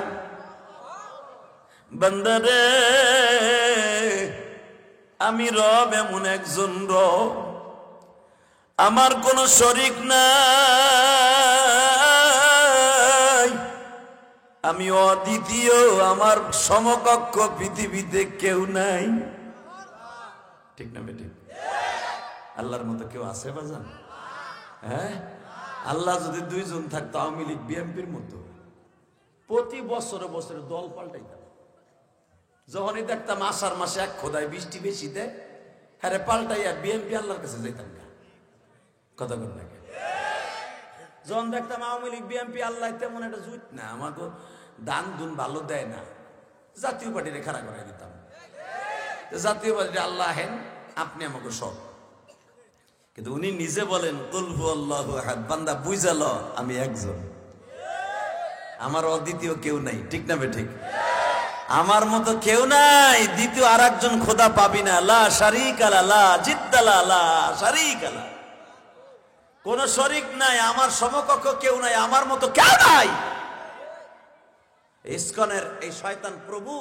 বান্দারে, আমি রব এমন একজন রব, আমার কোন শরীক নাই, আমি অদ্বিতীয়, আমার সমকক্ষ পৃথিবীতে কেউ নাই। ঠিক না বেটি? আল্লাহর মতো কেউ আছে বাজান? হ্যাঁ, আল্লাহ যদি দুইজন থাকতো আওয়ামী লীগ বিএনপির মতো, প্রতি বছরে বছরে দল পাল্টাইতাম। যখনই দেখতাম আষাঢ় মাসে এক খোদায় বৃষ্টি বেশি দেয়, হ্যাঁ পাল্টাইয়া বিএনপি আল্লাহর কাছে যাইতাম না। কথা বল না? যখন দেখতাম আওয়ামী লীগ বিএনপি আল্লাহ তেমন একটা জুত না, আমাকে দান দুন ভালো দেয় না, জাতীয় পার্টিরে খাড়া করে দিতাম। জাতীয় পার্টি আল্লাহ হেন, আপনি আমাকে সব। কিন্তু উনি নিজে বলেন কুল হুয়াল্লাহু আহাদ, বান্দা বুঝাল আমি একজন, আমার অদ্বিতীয় কেউ নাই। ঠিক না বে ঠিক? আমার মতো কেউ নাই, দ্বিতীয় আর একজন খোদা পাবি না। লা শারীকা লা, লা জিদ্দালা, লা শারীকা লা, কোন শরীক নাই, আমার সমকক্ষ কেউ নাই, আমার মতো কেউ নাই। ইসকনের এই শয়তান প্রভু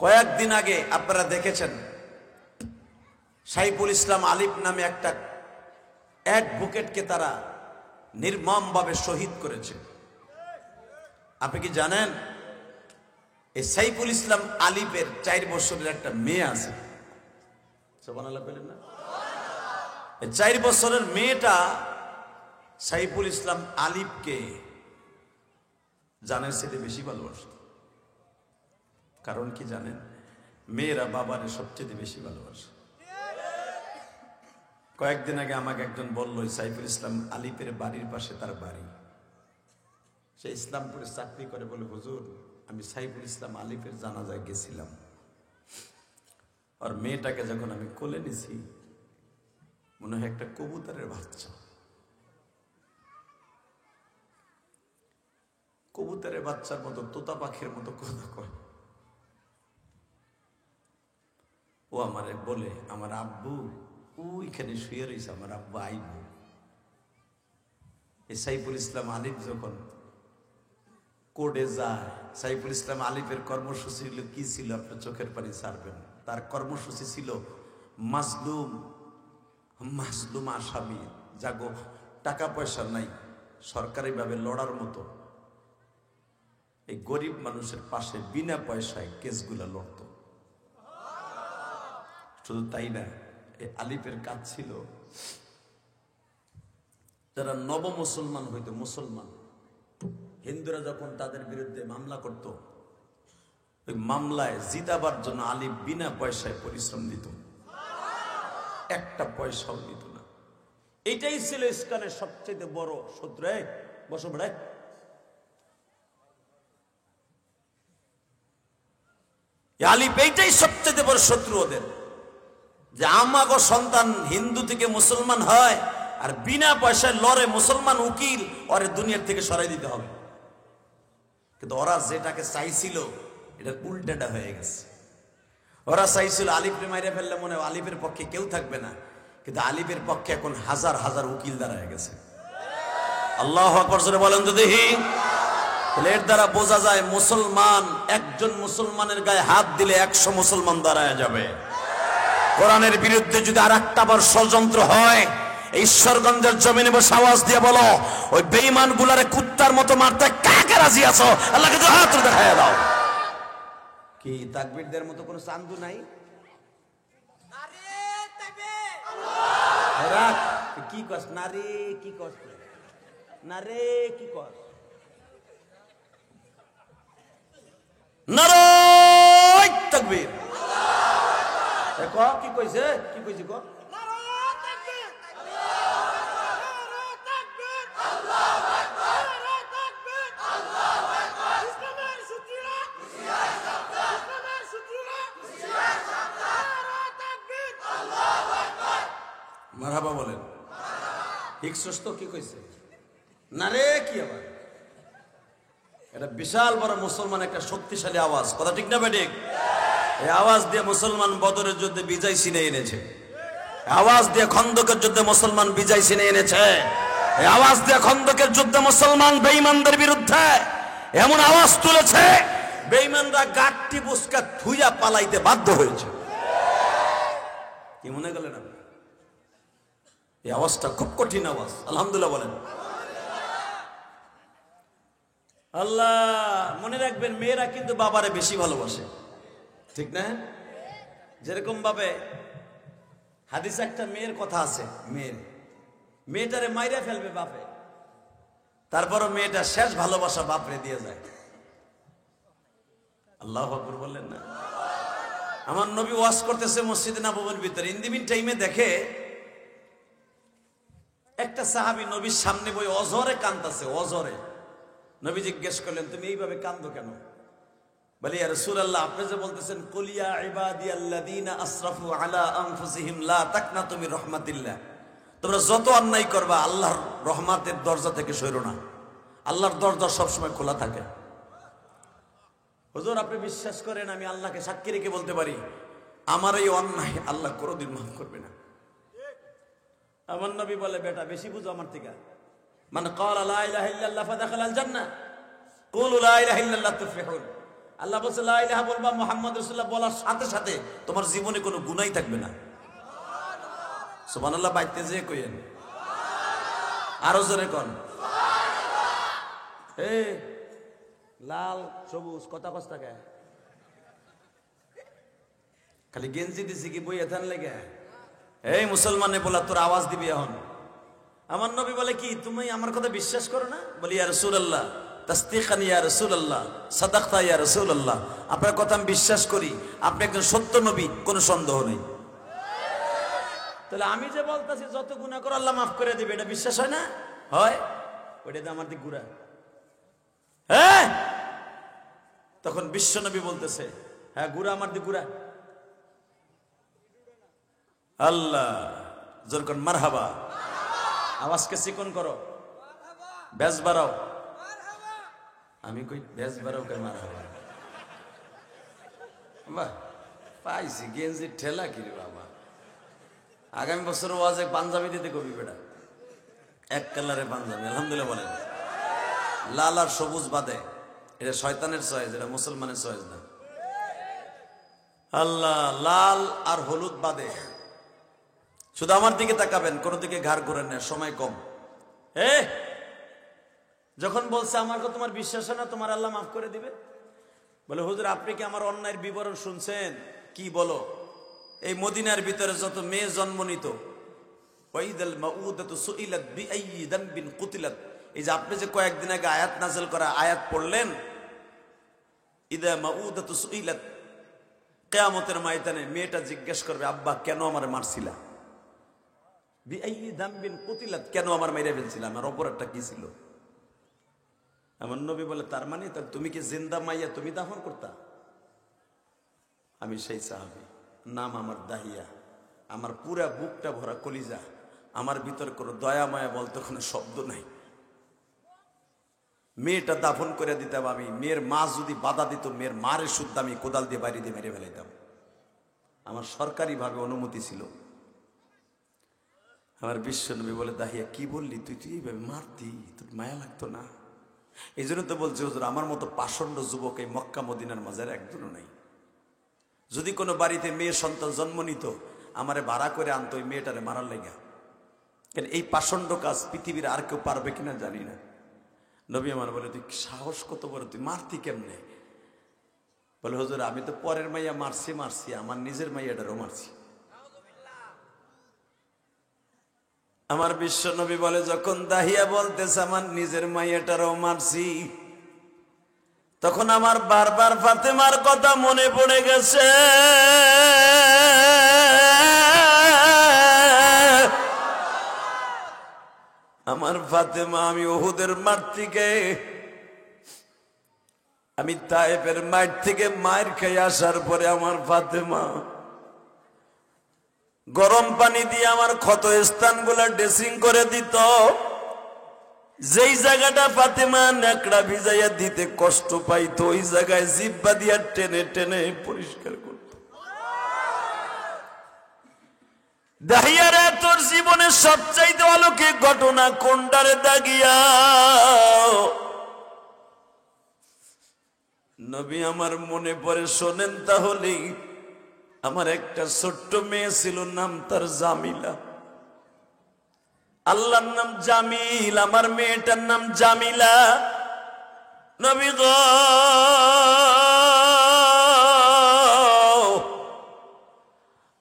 কয়েকদিন আগে আপনারা দেখেছেন, সাইফুল ইসলাম আলিফ নামে একটা অ্যাডভোকেটকে তারা নির্মমভাবে শহীদ করেছে। আপনি কি জানেন এই সাইফুল ইসলাম আলিফের 4 বছরের একটা মেয়ে আছে? সুবহানাল্লাহ বলেন না? 4 বছরের মেয়েটা সাইফুল ইসলাম আলিফকে জানের সাথে বেশি ভালোবাসত। কারণ কি জানেন? মেয়েরা বাবারে সবচেয়ে বেশি ভালোবাসে। কয়েকদিন আগে আমাকে একজন বললো সাইফুল ইসলাম আলিফের বাড়ির পাশে তার বাড়ি, সে ইসলামপুরে চাকরি করে। বলে হুজুর, আমি সাইফুল ইসলাম আলিফের জানাজায় গেছিলাম, আর মেয়েটাকে যখন আমি কোলে নিছি মনে হয় একটা কবুতরের বাচ্চা। কবুতরের বাচ্চার মতো, তোতা পাখির মতো কথা কয়। ও আমারে বলে, আমার আব্বু ওইখানে শুয়ে রয়েছে, আমার আব্বু আইব। এই সাইফুল ইসলাম আলিফ যখন কোর্টে যায়, সাইফুল ইসলাম আলিফের কর্মসূচি কি ছিল আপনার চোখের পানি ছাড়বেন। তার কর্মসূচি ছিল মাজলুম আসামি, যাগো টাকা পয়সা নাই, সরকারিভাবে লড়ার মতো এই গরিব মানুষের পাশে বিনা পয়সায় কেসগুলা লড়ত। শুধু তাই না, এই আলিফের কাজ ছিল যারা নব মুসলমান হইতো, মুসলমান হিন্দুরা যখন তাদের বিরুদ্ধে মামলা করত, ওই মামলায় জিতাবার জন্য আলিফ বিনা পয়সায় পরিশ্রম দিত, একটা পয়সাও দিত না। এটাই ছিল ইস্কনের সবচেয়ে বড় শত্রু। বসো বেড়ায়, আলিফ এইটাই সবচেয়ে বড় শত্রু ওদের, যে আমাগো সন্তান হিন্দু থেকে মুসলমান হয় আর বিনা পয়সায় লড়ে মুসলমান উকিল, ওরে দুনিয়ার থেকে সরাই দিতে হবে। কিন্তু ওরা যেটাকে চাইছিল এটা উল্টাটা হয়ে গেছে। ওরা চাইছিল আলিফকে মাইরে ফেললে মনে হয় আলিফের পক্ষে কেউ থাকবে না, কিন্তু আলিফের পক্ষে এখন হাজার হাজার উকিল দাঁড়ায় গেছে। আল্লাহু আকবার জোরে বলেন তো দেখি। এর দ্বারা বোঝা যায় মুসলমান, একজন মুসলমানের গায়ে হাত দিলে 100 মুসলমান দাঁড়ায় যাবে। কোরআনের বিরুদ্ধে যদি আর একটা বার ষড়যন্ত্র হয়, ঈশ্বরগঞ্জের জমিনে বসে আওয়াজ দিয়ে বলো, ওই বেঈমান গুলারে কুত্তার মতো মারতে কাকে রাজি আছো? আল্লাহকে তো হাত দেখায় দাও। কি তাকবীরদের মতো কোনো চান্দু নাই? কি কস নারে, কি কস নারে, কি কস নারায়ে তাকবীর। কি কইছে, কি কইছে? মারহাবা বলেন। হিকসস্ত কি কইছে না রে? কি আবার এটা বিশাল বড় মুসলমান একটা শক্তিশালী আওয়াজ, কথা ঠিক না বেঠিক? এই আওয়াজ দিয়ে মুসলমান বদরের যুদ্ধে বিজয় ছিনে এনেছে। আওয়াজ দিয়ে খন্দকের যুদ্ধে মুসলমান বিজয় ছিনে এনেছে। এই আওয়াজ দিয়ে খন্দকের যুদ্ধে মুসলমান বেঈমানদের বিরুদ্ধে এমন আওয়াজ তুলেছে, বেঈমানরা গাঁটটি বুসকা থুইয়া পালাইতে বাধ্য হয়েছে। কি মনে গেলেন আপনি? এই আওয়াজটা খুব কঠিন আওয়াজ। আলহামদুলিল্লাহ বলেন। আল্লাহ মনে রাখবেন, মেয়েরা কিন্তু বাবারে বেশি ভালোবাসে, ঠিক না? যেরকম ভাবে হাদিসে একটা মেয়ের কথা আছে, মেয়েটারে মাইরা ফেলবে বাপে, তারপরও মেয়েটা শেষ ভালোবাসা বাপরে দিয়ে যায়। আল্লাহু আকবার বললেন না? আমার নবী ওয়াজ করতেছে মসজিদে নববীর ভিতরে, ইন্দিমিন টাইমে দেখে একটা সাহাবী নবীর সামনে বই অজরে কাঁদতেছে, অজরে। নবী জিজ্ঞেস করলেন, তুমি এইভাবে কাঁদো কেন? বলে, ইয়া রাসূলুল্লাহ, আপনি যে বলতেছেন কুল ইয়া ইবাদিয়াল্লাযীনা আসরাফু আলা আনফুসিহিম লা তাকনাতু মির রাহমাতিল্লাহ, তোমরা যত অন্যায় করবা আল্লাহর রহমতের দরজা থেকে সরো না, আল্লাহর দরজা সবসময় খোলা থাকে। হুজুর আপনি বিশ্বাস করেন, আমি আল্লাহকে সাক্ষী রেখে বলতে পারি, আমার এই অন্যায় আল্লাহ কোনোদিন মাফ করবে না। আমার নবী বলে, বেটা বেশি বুঝো আমার থেকে। মানে ক্বালা লা ইলাহা ইল্লাল্লাহ ফাদাখালাল জান্নাহ, কুলু লা ইলাহা ইল্লাল্লাহ তুফলিহুন। আল্লাহ বলছে লা ইলাহা বলবা, মুহাম্মদ রাসূলুল্লাহ বলার সাথে সাথে তোমার জীবনে কোনো গুনাহই থাকবে না। সুবহানাল্লাহ বাইতে যে কইেন, আরো জোরে কোন সুবহানাল্লাহ। এই লাল সবুজ কথা কষ্ট থাকে, খালি গেঞ্জি দিছি কি বই এথান লেগে? এই মুসলমানে বলা তোর আওয়াজ দিবি এখন। আমার নবী বলে, কি তুমি আমার কথা বিশ্বাস করো না? বলি, ইয়া রাসূলুল্লাহ তাসদীকান ইয়া রাসূলুল্লাহ সাদাকতা ইয়া রাসূলুল্লাহ, আপনার কথা আমি বিশ্বাস করি, আপনি একজন সত্য নবী, কোনো সন্দেহ নেই। তাহলে আমি যে বলতাছি যত গুনাহ করো আল্লাহ মাফ করে দিবে, এটা বিশ্বাস হয় না? হয়। ওইটা তো আমার দিক গুড়া। হ্যাঁ, তখন বিশ্ব নবী বলতেছে, হ্যাঁ গুড়া আমার দিক গুড়া। আল্লাহ জোর কর মারহাবা, আওয়াজকে চিকন করো, বেশ বাড়াও। আমি কই বেশ বাড়াও কে মারহাবা? বাহ, পাইছি গেঞ্জি ঠেলা কি রে বাবা। আগামী বছর ওয়াজে পাঞ্জাবি দিতে কবি বেটা, এক কালারে পাঞ্জাবি। আলহামদুলিল্লাহ বলেন। লাল আর সবুজ বাদে, এটা শয়তানের চয়েস, এটা মুসলমানের চয়েস না। আল্লাহ, লাল আর হলুদ বাদে শুধু আমার দিকে তাকাবেন, কোনো দিকে ঘাড় ঘুরেন না, সময় কম। যখন বলছে আমার কথা তোমার বিশ্বাস হয় না, তোমার আল্লাহ মাফ করে দিবে, বলে হুজুর আপনি কি আমার অন্যায়ের বিবরণ শুনছেন? কি বলো? এই মদিনার ভিতরে যত মেয়ে জন্ম নিত, ওয়াইদাল মাউদাতু সুইলাত বিআইয়ি যামবিন কুতিলাত, এই যে আপনি যে কয়েকদিন আগে আয়াত নাযিল করা আয়াত পড়লেন, ইদা মাউদাতু সুইলাত, কিয়ামতের ময়দানে মেয়েটা জিজ্ঞেস করবে, আব্বা কেন আমারে মারছিলা? বিআইয়ি যামবিন কুতিলাত, কেন আমার মেরে ফেলছিল, আমার অপরাধটা কি ছিল? আমার নবী বলে, তার মানে তুমি কি জিন্দা মাইয়া তুমি দাফন করতা? আমি সেই সাহাবী, নাম আমার দাহিয়া, আমার পুরা বুকটা ভরা কলিজা, আমার ভিতর কোনো দয়া মায়া বলতে কোনো শব্দ নাই। মেয়েটা দাফন করে দিতাম আমি, মেয়ের মা যদি বাধা দিত, মেয়ের মারে শুদ্ধ আমি কোদাল দিয়ে বাড়ি দিয়ে মেরে ফেলাইতাম। আমার সরকারিভাবে অনুমতি ছিল। আমার বিশ্বনবী বলে, দাহিয়া কি বললি তুই, তুই এইভাবে মারতি, তোর মায়া লাগতো না? এই জন্য তো বলছি হুজুর, আমার মতো পাষণ্ড যুবক এই মক্কা মদিনার মাঝের একজনও নাই। যদি কোনো বাড়িতে মেয়ে সন্তান জন্ম নিত, আমারে ভাড়া করে আনতো ওই মেয়েটারে মারার লেগা। কেন এই পাষণ্ড কাজ পৃথিবীর আর কেউ পারবে কিনা জানি না। নবী আমার বলে, তুই সাহস কত বড়, তুই মারতি কেমনে? বলে, হুজুর আমি তো পরের মাইয়া মারছি, আমার নিজের মাইয়াটারও মারছি। আমার বিশ্ব নবী বলে, যখন দাহিয়া বলতেছে আমার নিজের মাইয়াটারও মারছি, তখন আমার বারবার ফাতেমার কথা মনে পড়ে গেছে। আমার ফাতেমা, আমি উহুদের মাঠ থেকে, আমি তায়েফের মাঠ থেকে মায়ের খেয়ে আসার পরে আমার ফাতেমা গরম পানি দিয়ে আমার ক্ষত স্থানগুলা ড্রেসিং করে দিত। যেই জায়গাটা ফাতেমা নেকড়া ভিজাইয়া দিতে কষ্ট পাইতো, ওই জায়গায় জিহ্বা দিয়া টেনে টেনে পরিষ্কার করত। দাহিয়ারে, তোর জীবনের সবচাইতে অলৌকিক ঘটনা কোনটারে দাগিয়া? নবী আমার মনে পড়ে, শোনেন তাহলে। আমার একটা ছোট্ট মেয়ে ছিল, নাম তার জামিলা। আল্লাহর নাম জামিল, আমার মেয়েটার নাম জামিলা। নবী গো,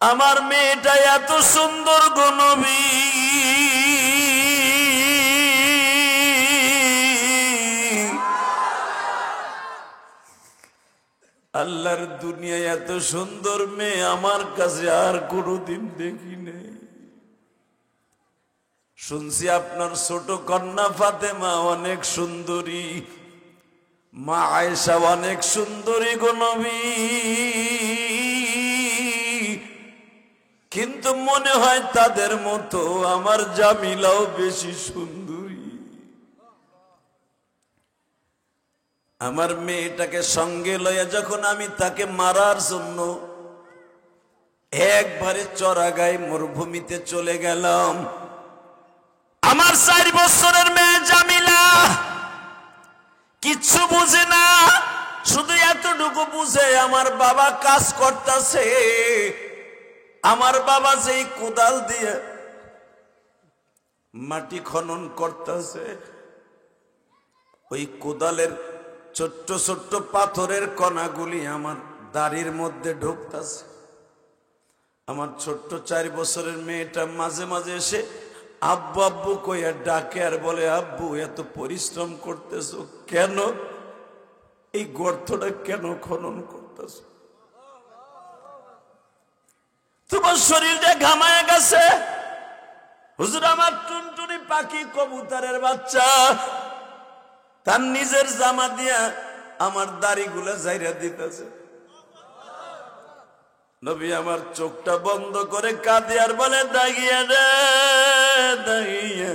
আমার মেয়েটা এত সুন্দর গো নবী, আল্লাহর দুনিয়ায় এত সুন্দর মেয়ে আমার কাছে আর কোনোদিন দেখি নেই। শুনছি আপনার ছোট কন্যা ফাতেমা অনেক সুন্দরী, মা আয়েশা অনেক সুন্দরী গো নবী, কিন্তু মনে হয় তাদের মতো আমার জামিলাও বেশি সুন্দরী। আমার মেয়েটাকে সঙ্গে লইয়া যখন আমি তাকে মারার জন্য একবারে চড়াগায় মরুভূমিতে চলে গেলাম, আমার 4 বছরের মেয়ে জামিলা কিচ্ছু বুঝে না, শুধু এতটুকু বুঝে আমার বাবা কাজ করতেছে। আমার বাবা যেই কোদাল দিয়ে মাটি খনন করতেছে, ওই কোদালের ছোট্ট ছোট্ট পাথরের কণাগুলি আমার দাড়ির মধ্যে ঢুকতেছে। আমার ছোট্ট 4 বছরের মেয়েটা মাঝে মাঝে এসে আব্বু আব্বু কইয়া ডাকে আর বলে, আব্বু এত পরিশ্রম করতেছো কেন? এই গর্তটা কেন খনন করতেছো? তোমার শরীরটা ঘামায় গেছে। হুজুর, আমার টুনটুনি পাখি কবুতরের বাচ্চা তার নিজের জামা দিয়া আমার দাড়িগুলা জাইরা দিতেছে। নবী আমার চোখটা বন্ধ করে কাঁদে আর বলে, দাগিয়া রে দাগিয়া,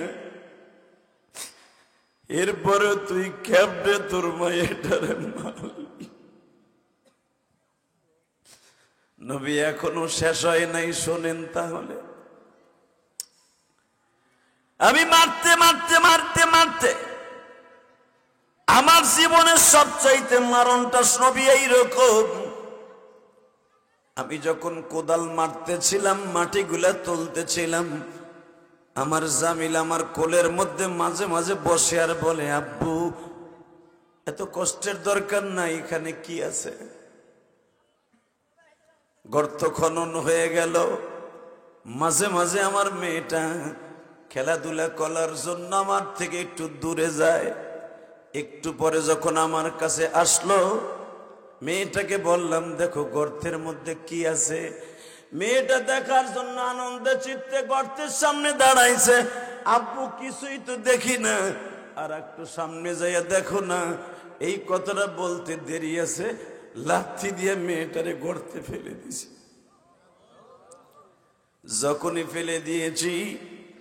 এরপরে তুই কেমনে তোর মায়েটারে মারলি? নবী এখনো শেষ হয় নাই, শোনেন তাহলে। আমি মারতে মারতে মারতে মারতে আমার জীবনের সবচাইতে মারণটা নবী এইরকম। আমি যখন কোদাল মারতেছিলাম, মাটিগুলা তুলতেছিলাম, আমার জামিল আমার কোলের মধ্যে মাঝে মাঝে বসে আর বলে, আব্বু এত কষ্টের দরকার নাই, এখানে কি আছে? গর্ত খনন হয়ে গেল। মাঝে মাঝে আমার মেয়েটা খেলাধুলা করার জন্য আমার থেকে একটু দূরে যায়। একটু পরে যখন আমার কাছে আসলো, মেয়েটাকে বললাম, দেখো গর্তের মধ্যে কি আছে? মেয়েটা দেখার জন্য আনন্দে চিত্তে গর্তের সামনে দাঁড়াইছে। আব্বু কিছুই তো দেখি না, আর একটু সামনে যাইয়া দেখো না। এই কথাটা বলতে দেরি আছে, লাথি দিয়ে মেয়েটারে গর্তে ফেলে দিয়েছে। যখনই ফেলে দিয়েছি,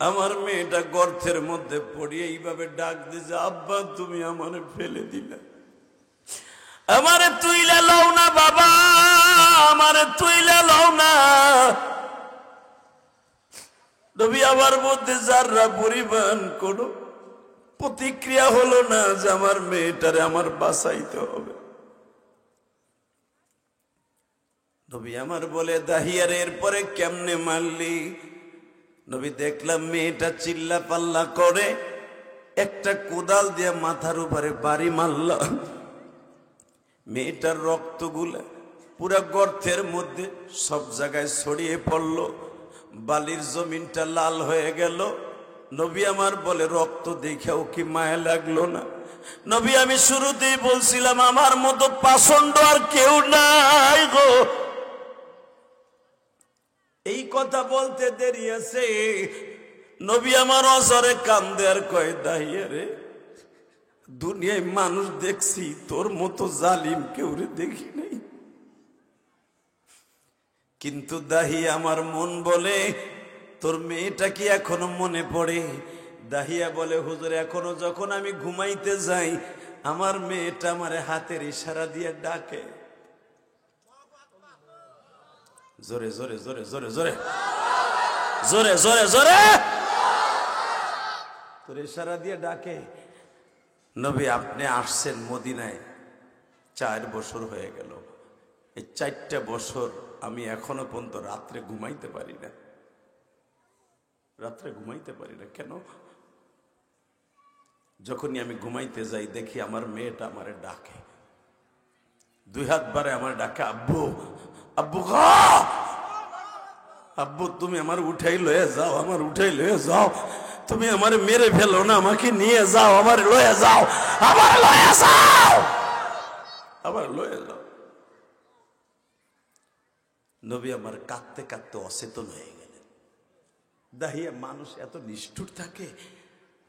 আমার মেয়েটা গর্তের মধ্যে পড়িয়ে এইভাবে ডাক দিয়েছে, আব্বা তুমি আমারে ফেলে দিলে, আমারে তুইলা লও না বাবা, আমারে তুইলা লও না। নবী আমার মধ্যে যারা পরিমাণ কোনো প্রতিক্রিয়া হলো না যে আমার মেয়েটারে আমার বাঁচাইতে হবে। নবী আমার বলে, দাহিয়ার এরপরে কেমনে মারলি? নবী দেখলাম মেয়েটা চিল্লা পাল্লা করে, একটা কোদাল দিয়ে মাথার উপরে বাড়ি মারলাম। মেয়েটার রক্তগুলা পুরা গর্তের মধ্যে সব জায়গায় ছড়িয়ে পড়ল, বালির জমিনটা লাল হয়ে গেল। নবী আমার বলে, রক্ত দেখেও কি মায়া লাগলো না? নবী আমি শুরুতেই বলছিলাম আমার মতো পাষণ্ড আর কেউ নাই গো। এই কথা বলতে দেরি আছে, নবী আমার অজরে কান্দে আর কয়, দাহিয়া রে, দুনিয়ায় মানুষ দেখছি, তোর মতো জালিম কেউ রে দেখি নাই। কিন্তু দাহিয়া আমার মন বলে, তোর মেয়েটা কি এখনো মনে পড়ে? দাহিয়া বলে, হুজুর এখনো যখন আমি ঘুমাইতে যাই, আমার মেয়েটা আমার হাতের ইশারা দিয়ে ডাকে। জোরে জোরে জোরে জোরে জোরে জোরে জোরে জোরে তোর ইশারা দিয়ে ডাকে। নবী আপনি আসছেন মদিনায় 4 বছর হয়ে গেল। এই 4টা বছর আমি এখনো পর্যন্ত রাত্রে ঘুমাইতে পারি না, রাত্রে ঘুমাইতে পারি না। কেন? যখনই আমি ঘুমাইতে যাই দেখি আমার মেয়েটা আমারে ডাকে, 2 হাত বাড়ে আমার ডাকে, আব্বু আব্বু গো, আব্বু তুমি আমার উঠাই লয়ে যাও, আমার উঠাই লয়ে যাও, তুমি আমার মেরে ফেলো না, আমাকে নিয়ে যাও, আমার লয়ে যাও, আমার লয়ে যাও, আমার লয়ে যাও। নবী আমার কাঁদতে কাঁদতে অচেতন হয়ে গেলেন। দাহিয়া মানুষ এত নিষ্ঠুর থাকে,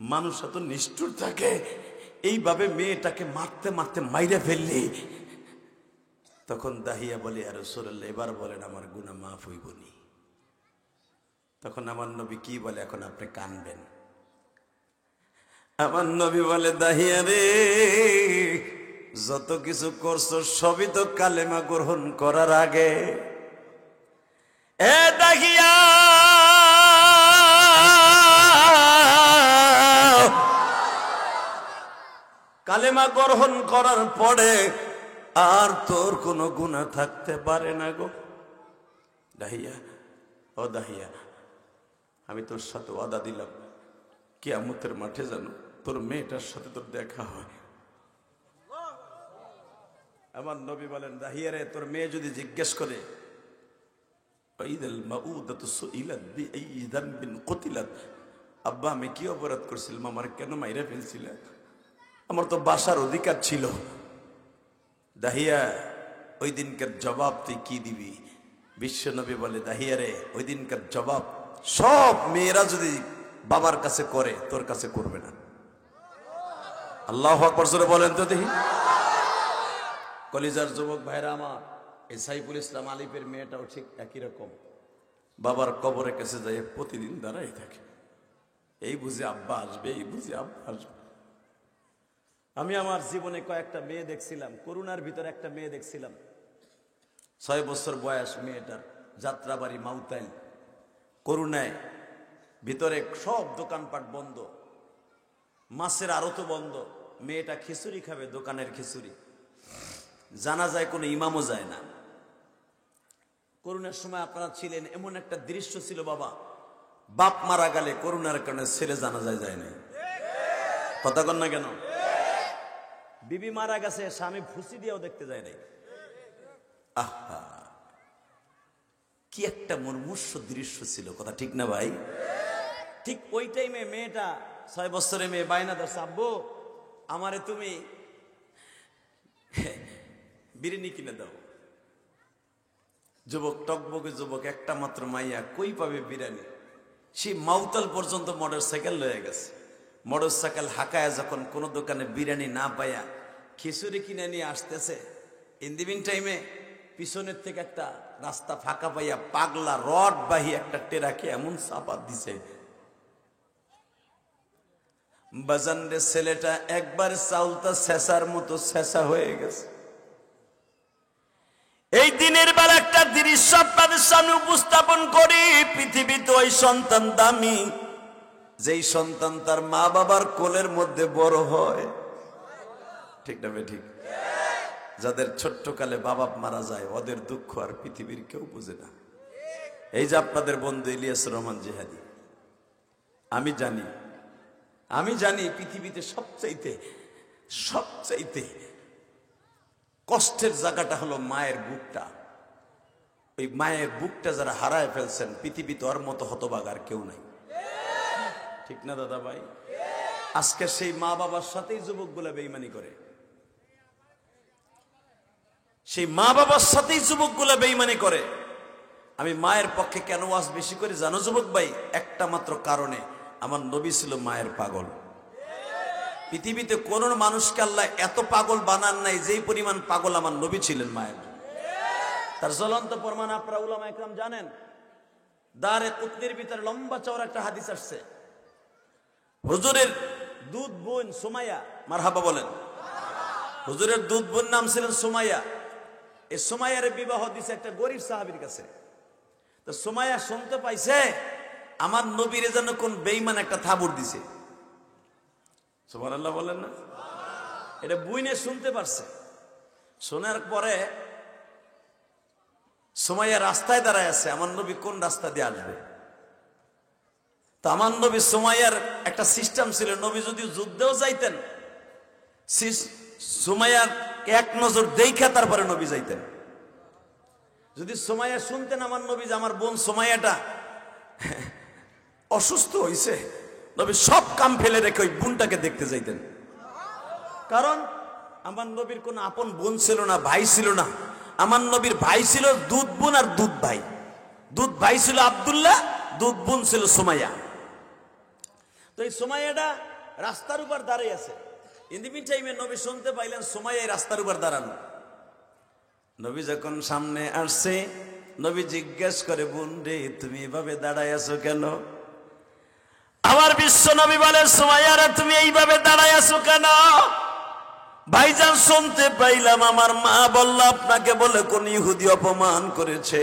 মানুষ এত নিষ্ঠুর থাকে, এইভাবে মেয়েটাকে মারতে মারতে মাইরে ফেললি। তখন দাহিয়া বলে, ইয়া রাসূলুল্লাহ এবার বলেন আমার গুনাহ মাফ হইবনি। তখন আমার নবী কি বলে, এখন আপনি কানবেন। আমার নবী বলে, দাহিয়া রে, যত কিছু করছো সবই তো কালেমা গ্রহণ করার আগে। এ দাহিয়া, কালেমা গ্রহণ করার পরে আর তোর কোনো গুনাহ থাকতে পারে না গো। দাহিয়া, ও দাহিয়া, আমি তোর সাথে ওয়াদা দিলাম, কিয়ামতের মাঠে জানো তোর মেয়েটার সাথে তোর দেখা হয়। আমার নবী বলেন, দাহিয়া রে, তোর মেয়ে যদি জিজ্ঞেস করে, আব্বা আমি কি অপরাধ করছিলাম, আমার কেন মাইরা ফেলছিলাম, আমার তো বাসার অধিকার ছিল। দাহিয়া, ওই দিনকার জবাব তুই কি দিবি? বিশ্ব নবী বলে, দাহিয়া রে, ওই দিনকার জবাব সব মেয়েরা যদি বাবার কাছে করে, তোর কাছে করবে না। আল্লাহু আকবার জোরে বলেন তো দেখি। কলিজার যুবক ভাইরা আমার, এই সাইফুল ইসলাম আলিফের মেয়েটাও ঠিক একই রকম, বাবার কবরের কাছে যাই প্রতিদিন দাঁড়াই থাকে, এই বুঝে আব্বা আসবে, এই বুঝে আব্বা আসবে। আমি আমার জীবনে কয়েকটা মেয়ে দেখছিলাম, করুণার ভিতরে একটা মেয়ে দেখছিলাম, 6 বছর বয়স মেয়েটার, যাত্রাবাড়ি মাউতাইল, করুণায় ভিতরে সব দোকানপাট বন্ধ, মাছের আড়তও বন্ধ। মেয়েটা খিচুড়ি খাবে, দোকানের খিচুড়ি, জানা যায় কোনো ইমামও যায় না। করুণার সময় আপনারা ছিলেন, এমন একটা দৃশ্য ছিল বাবা, বাপ মারা গেলে করুণার কারণে ছেলে জানা যায় নাই, কথা কন না কেন? বিবি মারা গেছে, স্বামী ফুসি দিয়েও দেখতে যায় নাই। আহা, কি একটা মুমূর্ষ দৃশ্য ছিল, কথা ঠিক না ভাই? ঠিক ওই টাইমে মেয়েটা, 6 বছরের মেয়ে, বায়না ধরছে, আব্বু আমারে তুমি বিরিয়ানি কিনে দাও। যুবক, টকবকে যুবক, একটা মাত্র মাইয়া, কই পাবে বিরিয়ানি? সেই মাউতাল পর্যন্ত মোটর সাইকেল লয়ে গেছে। মোটর সাইকেল হাঁকায়া যখন কোনো দোকানে বিরিয়ানি না পাইয়া খিচুড়ি কিনে নিয়ে আসতেছে, ইন দি মিন টাইমে পিছনের থেকে একটা রাস্তা ফাঁকা পাইয়া পাগলা রড বাহি একটা টেরাকে এমন চাপা দিছে, বাজান রে, ছেলেটা একবার চাউলটা শেষার মতো শেষা হয়ে গেছে। এই দিনের বেলা একটা দৃশ্য আপনাদের সামনে উপস্থাপন করি। পৃথিবীতে ওই সন্তান দামি, যেই সন্তান তার মা বাবার কোলের মধ্যে বড় হয়। ঠিক না বে ঠিক? যাদের ছোট্টকালে বাবা মারা যায়, ওদের দুঃখ আর পৃথিবীর কেউ বুঝে না। এই যে আপনাদের বন্ধু ইলিয়াস রহমান জিহাদি, আমি জানি পৃথিবীতে সবচাইতে কষ্টের জায়গাটা হলো মায়ের বুকটা। ওই মায়ের বুকটা যারা হারায় ফেলছেন, পৃথিবীতে ওর মতো হতভাগ আর কেউ নাই। ঠিক না দাদা ভাই? আজকে সেই মা বাবার সাথেই যুবকগুলা বেঈমানি করে, সেই মা বাবার সাথেই যুবকগুলা বেঈমানি করে। আমি মায়ের পক্ষে কেন ওয়াজ বেশি করে জানো যুবক ভাই? একটা মাত্র কারণে, আমার নবী ছিল মায়ের পাগল। পৃথিবীতে কোন মানুষকে আল্লাহ এত পাগল বানান নাই যেই পরিমাণ পাগল আমার নবী ছিলেন মায়ের। তার জ্বলন্ত প্রমাণ আপনারা উলামা ইকরাম জানেন। দারে কুতনির ভিতরে লম্বা চওড়া একটা হাদিস আসছে। হুজুরের দুধ বোন সুমাইয়া, মারহাবা বলেন। হুজুরের দুধ বোন নাম ছিলেন সুমাইয়া। এই সুমাইয়ার বিবাহ দিছে একটা গরিব সাহাবীর কাছে। তো সুমাইয়া শুনতে পাইছে আমার নবীরে যেন কোন বেঈমান একটা থাবুর দিছে। সুবহানাল্লাহ বলেন না? এটা বুইনে শুনতে পারছে। শোনার পরে সুমাইয়া রাস্তায় দাঁড়ায় আছে, আমার নবী কোন রাস্তা দিয়ে আসবে। তো আমার নবী, সুমাইয়ার একটা সিস্টেম ছিল, নবী যদি যুদ্ধেও যাইতেন, সুমাইয়ার এক নজর দেখা তারপরে নবী যাইতেন। যদি সুমাইয়া শুনতেন আমার নবী যে আমার বোন সুমাইয়াটা অসুস্থ হইছে, নবী সব কাম ফেলে রেখে ওই বোনটাকে দেখতে যাইতেন। কারণ আমার নবীর কোন আপন বোন ছিল না, ভাই ছিল না। আমার নবীর ভাই ছিল দুধ বোন আর দুধ ভাই। দুধ ভাই ছিল আব্দুল্লাহ, দুধ বোন ছিল সুমাইয়া। তো এই সুমাইয়াটা রাস্তার উপর দাঁড়িয়ে আছে। ইন দি মিন টাইমে নবী শুনতে পাইলেন সুমাইয়া রাস্তার উপর দাঁড়ানো। নবী যখন সামনে আসছে, নবী জিজ্ঞেস করে, বোন রে, তুমি এভাবে দাঁড়ায় আছো কেন? আমার বিশ্ব নবী বলে, সুমাইয়া তুমি এইভাবে দাঁড়ায় আছো কেন? ভাইজান, শুনতে পাইলাম আমার মা বলল আপনাকে বলে কোন ইহুদি অপমান করেছে।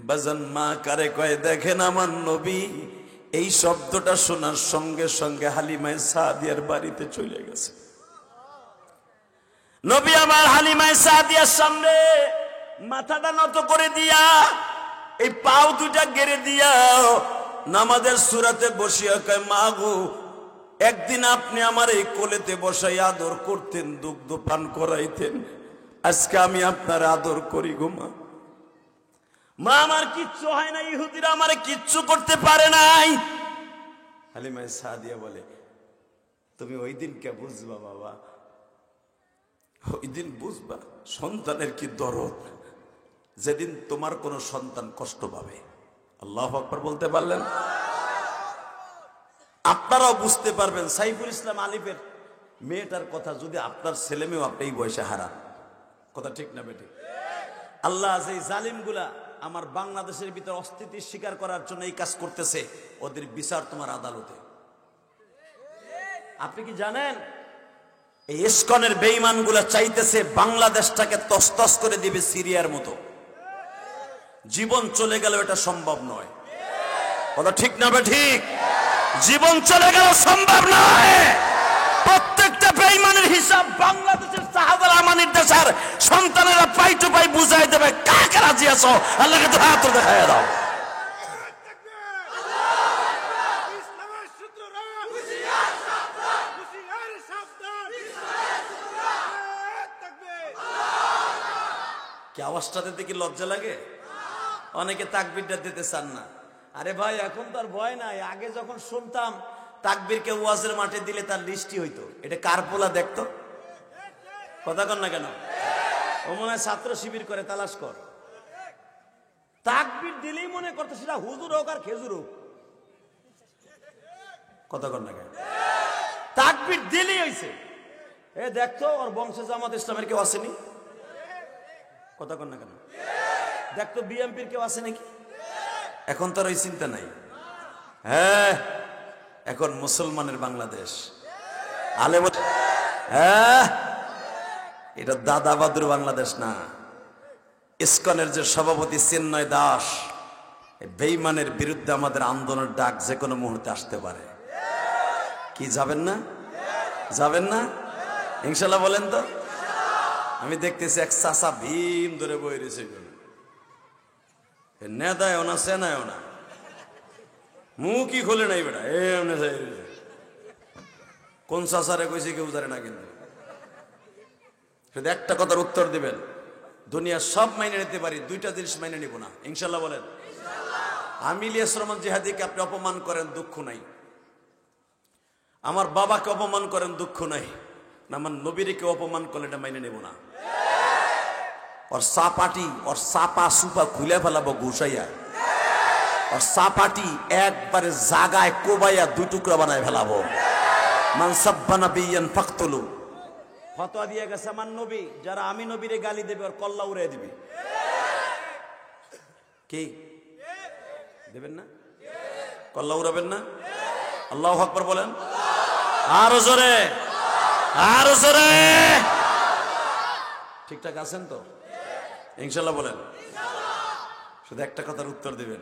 বাজান, মা কারে কয় দেখেন, আমার নবী এই শব্দটা শোনার সঙ্গে সঙ্গে হালিমায়ে সাদিয়ার বাড়িতে চলে গেছে। নবী আমার হালিমায়ে সাদিয়ার সামনে মাথাটা নত করে দিয়া, এই পাও দুটা গেড়ে দিয়া নামাজের সূরাতে বসিয়া কয়, মা গো, একদিন আপনি আমার এই কোলেতে বসাই আদর করতেন, দুগ্ধ পান করাইতেন, আজকে আমি আপনার আদর করি গো মা। মা, আমার কিচ্ছু হয় না, ইহুদিরা আমারে কিচ্ছু করতে পারে নাই। হালিমায়ে সাদিয়া বলে, তুমি ওই দিন কে বুঝবা বাবা, ওই দিন বুঝবা সন্তানের কি দরদ, যেদিন তোমার কোন সন্তান কষ্ট পাবে। আল্লাহু আকবার বলতে পারলেন? আপনারাও বুঝতে পারবেন সাইফুল ইসলাম আলিফের মেয়েটার কথা, যদি আপনার ছেলে মেয়েও আপনি এই বয়সে হারান। কথা ঠিক না বেটি? আল্লাহ যে জালিমগুলা আমার বাংলাদেশের ভিতর অস্তিত্বের স্বীকার করার জন্য এই কাজ করতেছে, ওদের বিচার তোমার আদালতে। আপনি কি জানেন এই ইসকনের বেঈমানগুলা চাইতেছে বাংলাদেশটাকে তছতছ করে দিবে সিরিয়ার মতো। জীবন চলে গেল এটা সম্ভব নয়। কথা ঠিক না বে ঠিক? জীবন চলে গেল সম্ভব নয়। প্রত্যেকটা বেঈমানের হিসাব বাংলাদেশের শাহজালাল আমানির দেশের সন্তানেরা পাই টু পাই বুঝাই দেবে। কাকে রাজি আছো? আল্লাহকে তো হাত দেখায় দাও। কি আওয়াজটাতে দেখি লজ্জা লাগে? অনেকে তাকবীরটা দিতে চান না। আরে ভাই, এখন তো আর ভয় নাই। আগে যখন শুনতাম তাকবীরকে ওয়াজের মাঠে দিলে তার লিস্টি হইতো। এটা কার পোলা দেখতো? কথা কন না কেন? ও মনে হয় ছাত্র শিবির করে, তালাশ কর। তাকবীর দিলেই মনে করতে সেটা হুজুর হোক আর খেজুর হোক। কথা কর না কেন? তাকবীর দিলেই হইছে। এ দেখতো ওর বংশে জামাত ইসলামের কেউ আসেনি। কথা কর না কেন? দেখতো বিএনপির কেউ আসে নাকি? এখন তার ওই চিন্তা নাই। হ্যাঁ, এখন মুসলমানের বাংলাদেশ। আলেম, হ্যাঁ, এটা দাদা বাদুর বাংলাদেশ না। ইসকনের যে সভাপতি চিন্ময় দাস, বেঈমানের বিরুদ্ধে আমাদের আন্দোলনের ডাক যে কোনো মুহূর্তে আসতে পারে। কি যাবেন না? যাবেন না ইনশাল্লাহ? বলেন তো। আমি দেখতেছি এক চাচা ভীম ধরে বই রয়েছে, নেদায়ও না সেনায়ও না, মুখই খোলে নাই বেটা। কোন চাচারে কইছে কেউ জানে না, কিন্তু শুধু একটা কথার উত্তর দিবেন, দুনিয়া সব মাইনে নিতে পারি, দুইটা জিনিস মাইনে নিব না। ইনশাল্লাহ বলেন। আমি ইলিয়াস রহমান জিহাদীকে আপনি অপমান করেন, দুঃখ নাই। আমার বাবাকে অপমান করেন, দুঃখ নাই। না, আমার নবীকে অপমান করলে এটা মাইনে নেব না। ওর সাপাটি, ওর সাপা সুপা খুলে ফেলাবো ঘুষাইয়া, ওর সাপাটি একবারে জাগায় কোবাইয়া দুই টুকরা বানায় ফেলাবো। মান সাব্বানা বিয়ান ফাকতুলু। ফতোয়া দিয়ে গেছে আমার নবী, যারা আমি নবীরে গালি দেবে ওর কল্লা উড়াই দিবে। কি দেবেন না? কল্লা উড়াবেন না? আল্লাহু আকবার বলেন। আরো জোরে, আরো জোরে। ঠিকঠাক আছেন তো? ইনশাল্লাহ বলেন। শুধু একটা কথার উত্তর দিবেন,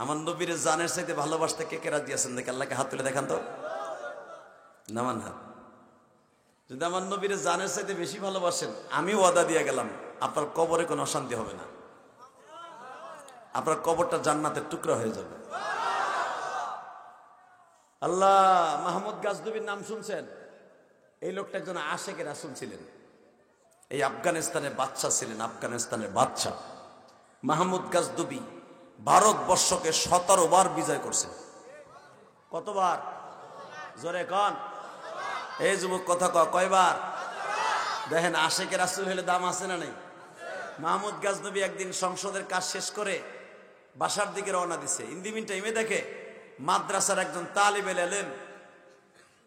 আমার নবীর জানের চাইতে ভালোবাসতে কে কে রাজি আছেন? দেখে আল্লাহকে হাত তুলে দেখান তো। নামান হাত। যদি আমার নবীর জানের চাইতে বেশি ভালোবাসেন, আমি ওয়াদা দিয়ে গেলাম আপনার কবরে কোনো অশান্তি হবে না, আপনার কবরটা জান্নাতের টুকরা হয়ে যাবে। আল্লাহ, মাহমুদ গাজনবীর নাম শুনছেন? এই লোকটা একজন আশেকে রাসূল ছিলেন, এই আফগানিস্তানের বাদশা ছিলেন, আফগানিস্তানের বাদশা মাহমুদ গাজনবী ভারতবর্ষকে 17 বার বিজয় করছেন। কতবার? জোরে কন। এই যুবক কথা কয়বার? দেখেন, আশেকে রাসূল হলে দাম আছে না নাই? মাহমুদ গাজনবী একদিন সংসদের কাজ শেষ করে বাসার দিকে রওনা দিছে। ইন দি মিন টাইমে দেখে মাদ্রাসার একজন তালিবে ইলম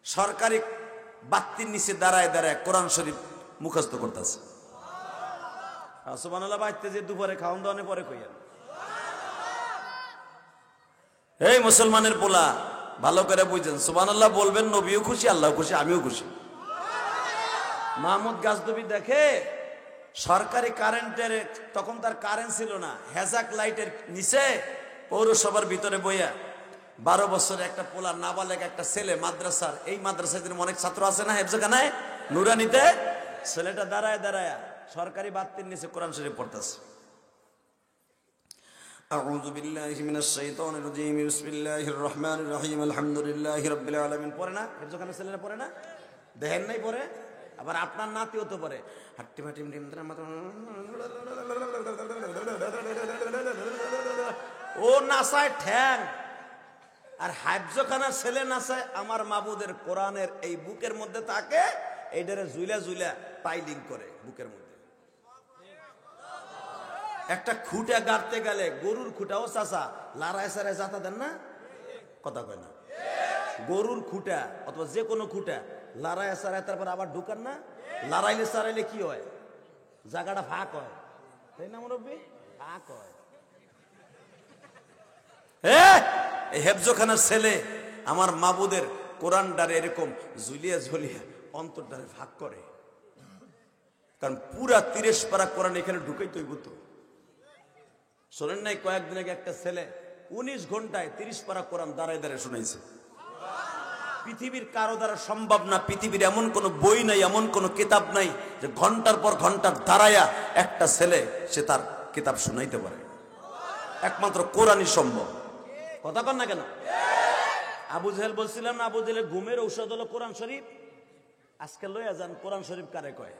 সরকারি বাত্তির নিচে দাঁড়ায় দাঁড়ায় কোরআন শরীফ মুখস্থ করতেছে। সুবহানাল্লাহ। বাইতে যে দুপুরে খাওন দাওয়ানে পরে কইয়া, এই মুসলমানের পোলা ভালো করে বুঝেন, সুবহানাল্লাহ বলবেন, নবীও খুশি, আল্লাহ খুশি, আমিও খুশি। মাহমুদ গাজনবী দেখে সরকারি কারেন্টের, তখন তার কারেন্ট ছিল না, হেজাক লাইটের নিচে পৌরসভার ভিতরে বইয়া 12 বছরের একটা পোলা, নাবালেগ একটা ছেলে, মাদ্রাসার, এই মাদ্রাসায় অনেক ছাত্র আছে না হেফজখানায় নুরানিতে, ছেলেটা দাঁড়ায় দাঁড়ায় সরকারি বাত্তির নিচে কোরআন শরীফ পড়তেছে। আউযু বিল্লাহি মিনাশ শাইতানির রাজীম, বিসমিল্লাহির রহমানির রহিম, আলহামদুলিল্লাহি রাব্বিল আলামিন। পড়ে না হেফজখানার ছেলেরা? পড়ে না? দেখেন নাই পড়ে? আবার আপনার নাতিও তো পড়ে। হাট্টি ফাটি ও নাচায় ঠ্যাং, আর হাফজখানার ছেলে নাচায় আমার মাবুদের কোরআনের এই বুকের মধ্যে তাকে এইটারে জুইলা জুইলা পাইলিং করে বুকের মধ্যে। একটা খুঁটা গাড়তে গেলে গরুর খুঁটাও চাচা লারায় সারায় যাতা দেন না? কথা কয় না? গরুর খুঁটা অথবা যে কোনো খুঁটা লারায় সারায় তারপর আবার ঢুকান না? লারাইলে সারাইলে কি হয়? জায়গাটা ফাঁক হয়, তাই না মুরব্বী? ফাঁক হয়। হেফজখানার ছেলে আমার মাবুদের কোরআনটারে এরকম ঝুলিয়া ঝুলিয়া অন্তরটারে ভাগ করে, কারণ পুরা 30 পারা কোরআন এখানে ঢুকাই তৈব। তো শোনেন নাই কয়েকদিন আগে একটা ছেলে 19 ঘন্টায় 30 পারা কোরআন দাঁড়ায় দাঁড়ায় শুনাইছে। পৃথিবীর কারো দ্বারা সম্ভব না, পৃথিবীর এমন কোন বই নাই, এমন কোন কিতাব নাই যে ঘন্টার পর ঘন্টা দাঁড়ায়া একটা ছেলে সে তার কিতাব শুনাইতে পারে। একমাত্র কোরআনই সম্ভব। কথা কন না কেন? আবু জেহেল বলছিলাম না, আবু জেহেলের ঘুমের ঔষধ হলো কোরআন শরীফ। আজকে লইয়া যান কোরআন শরীফ কারে কয়?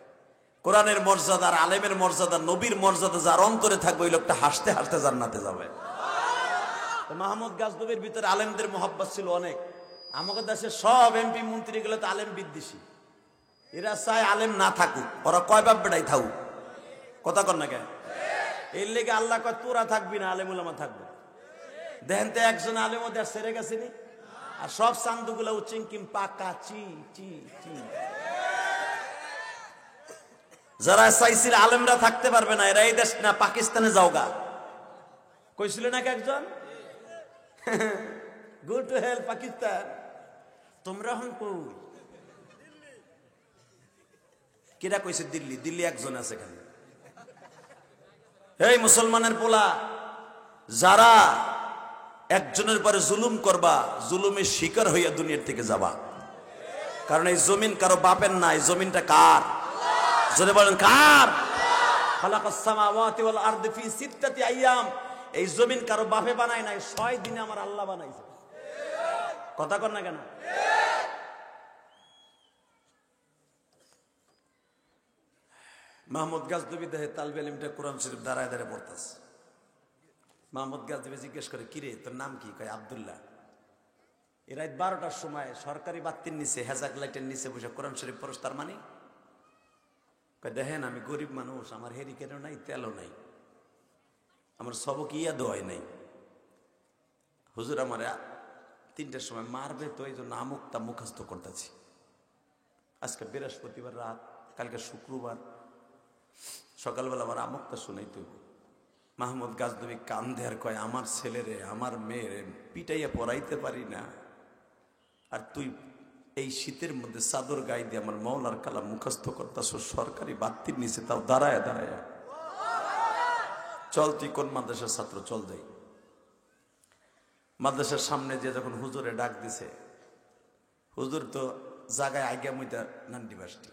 কোরআনের মর্যাদা, আলেমের মর্যাদা, নবীর মর্যাদা যার অন্তরে থাকবে ওই লোকটা হাসতে হাসতে জান্নাতে যাবে। মাহমুদ গাজনবীর ভিতরে আলেমদের মহব্বত ছিল অনেক। আমাদের দেশে সব এমপি মন্ত্রী গুলো তো আলেম বিদ্বেষী, এরা চায় আলেম না থাকুক, ওরা কয় বাপ বেটাই থাকুক। কথা কন না কেন? এর লেগে আল্লাহ কয় তোরা থাকবি না, আলেম উলামা থাকবে। দেখেন তো একজন আলেম ওদের সেরে গেছে নি, আর সব চান্দুগুলা উচিংকিম পাকা চি চি চি। যারা চাইছিল আলেমরা থাকতে পারবে না, এরা এই দেশ না পাকিস্তানে যাওগা কইছিল নাকি একজন, গো টু হেল পাকিস্তান। তোমরা হন কই? কিরা কইছে দিল্লি? দিল্লি একজন আছে এখানে। এই মুসলমানের পোলা, যারা একজনের পরে জুলুম করবা, জুলুমের শিকার হইয়া দুনিয়ার থেকে যাবা। কারণ এই জমিন কারো বাপের না, এই জমিনটা কার? জোরে বলেন কার? খালাকাস সামাওয়াতি ওয়াল আরদি ফি সিত্তাতি আইয়াম। এই জমিন কারো বাপে বানায় নাই, 6 দিনে আমার আল্লাহ বানাইছে। কথা কর না কেন? মাহমুদ গাজনবী দেহে তালবে ইলমটা কোরআন শরীফ দাঁড়ায় দাঁড়ায় পড়তাছে। মাহমুদ গাজনবী জিজ্ঞেস করে, কিরে তোর নাম কি? কয় আব্দুল্লাহ। এই রাত 12টার সময় সরকারি বাতির নিচে, হেজাক লাইটের নিচে বসে কোরআন শরীফ পড়স, তার মানে? কয় দেখেন আমি গরিব মানুষ, আমার হেরিকেনও নাই, তেলও নাই, আমার সবক ইয়াদ হয় নাই। হুজুর আমার 3টার সময় মারবে, তো এই জন্য আমুকটা মুখস্থ করতেছি। আজকে বৃহস্পতিবার রাত, কালকে শুক্রবার সকালবেলা আমার আমুকটা শুনেই তো। মাহমুদ গাজনবী কান্দে আর কয়, আমার ছেলেরে আমার মেয়েরে পিটাইয়া পড়াইতে পারি না, আর তুই এই শীতের মধ্যে চাদর গায়ে দিয়ে আমার মৌলার কালাম মুখস্থ করতাস সরকারি বাতির নিচে, তাও দাঁড়ায় দাঁড়ায়। চল তুই কোন মাদ্রাসার ছাত্র, চল যাই। মাদ্রাসার সামনে যে যখন হুজুরে ডাক দিছে, হুজুর তো জায়গায় আগে মুইতা নান্ডি বাসটি।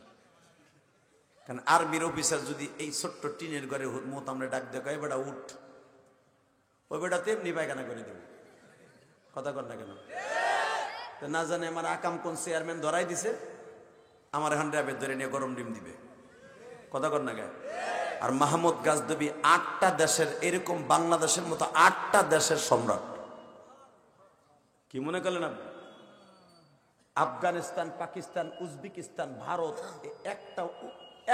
কারণ আর্মির অফিসার যদি এই ছোট্ট টিনের ঘরে মত আমরা ডাক দেখ, বেটা উঠ, ওই বেটা তেমনি পায়খানা করে দেব। কথা কর না কেন? না জানে আমার আকাম কোন চেয়ারম্যান ধরাই দিছে, আমার এখন র্যাবের ধরে নিয়ে গরম ডিম দিবে। কথা কর না কেন? আর মাহমুদ গাজনবী 8টা দেশের, এরকম বাংলাদেশের মতো 8টা দেশের সম্রাট। কি মনে করলেন আপনি? আফগানিস্তান, পাকিস্তান, উজবেকিস্তান, ভারত,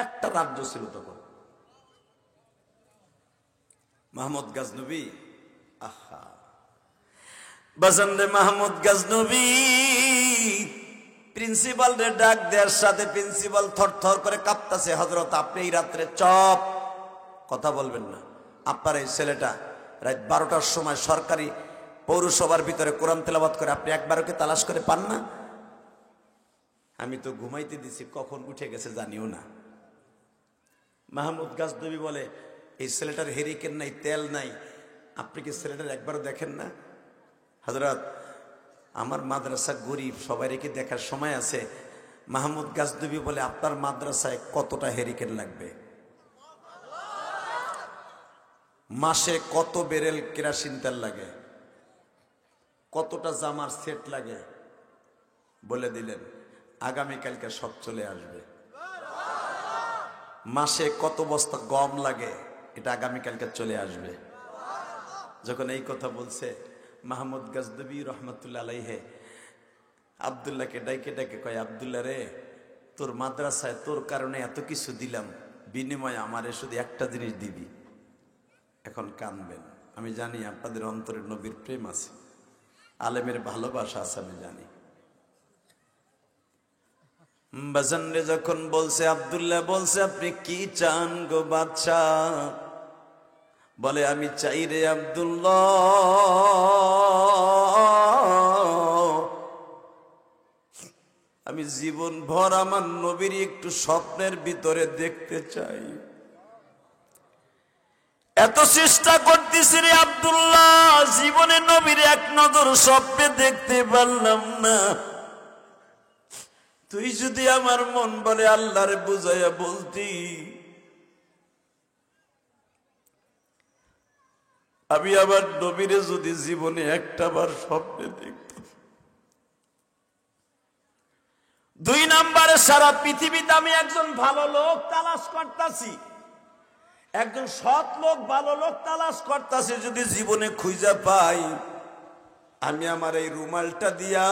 একটা রাজ্য ছিল তখন। মাহমুদ গাজনবী, আহা বাজানরে মাহমুদ গাজনবী প্রিন্সিপাল রে ডাক দেওয়ার সাথে প্রিন্সিপাল থরথর করে কাঁপতাছে। হযরত আপনি এই রাত্রে চপ কথা বলবেন না, আপনার এই ছেলেটা রাত 12টার সময় সরকারি পৌরসভার ভিতরে কোরআন তেলাওয়াত করে, আপনি একবারও কি তালাশ করে পান না? আমি তো ঘুমাইতে দিছি, কখন উঠে গেছে জানিও না। মাহমুদ গাজনবী বলে, এই ছেলেটার হেরিকেন নাই, তেল নাই, আপনি কি ছেলেটার একবারও দেখেন না? হযরত আমার মাদ্রাসা গরিব, সবাই রেখে দেখার সময় আছে। মাহমুদ গাজনবী বলে, আপনার মাদ্রাসায় কতটা হেরিকেন লাগবে? মাসে কত বেরেল কেরাসিন তেল লাগে? কতটা জামার সেট লাগে? বলে দিলেন, আগামীকালকে সব চলে আসবে। মাসে কত বস্তা গম লাগে? এটা আগামীকালকে চলে আসবে। যখন এই কথা বলছে, মাহমুদ গাজনবী রহমতুল্লাহ আলাইহে আব্দুল্লাহকে ডাইকে ডাইকে কয়, আব্দুল্লাহ রে, তোর মাদ্রাসায় তোর কারণে এত কিছু দিলাম, বিনিময়ে আমারে শুধু একটা জিনিস দিবি। এখন কানবেন, আমি জানি আপনাদের অন্তরে নবীর প্রেম আছে, আলেমের ভালোবাসা আছে, আমি জানি। বাজানরে যখন বলছে, আব্দুল্লাহ বলছে, আপনি কি চান গো বাদশাহ? বলে, আমি চাই রে আব্দুল্লাহ, আমি জীবন ভর আমার নবীর একটু স্বপ্নের ভিতরে দেখতে চাই। এত চেষ্টা করতেছি রে আব্দুল্লাহ, জীবনে নবীর এক নজর স্বপ্নে দেখতে পারলাম না। তুই যদি আমার মন বলে আল্লাহরে বুঝাইয়া বলতি, আমি আবার নবীরে যদি জীবনে একটা বার স্বপ্নে দেখতাম। 2 নম্বরে, সারা পৃথিবীতে আমি একজন ভালো লোক তালাশ করতেছি, একজন সৎ লোক, ভালো লোক তালাশ করতেছি। যদি জীবনে খুঁজে পাই, আমি আমার এই রুমালটা দিয়া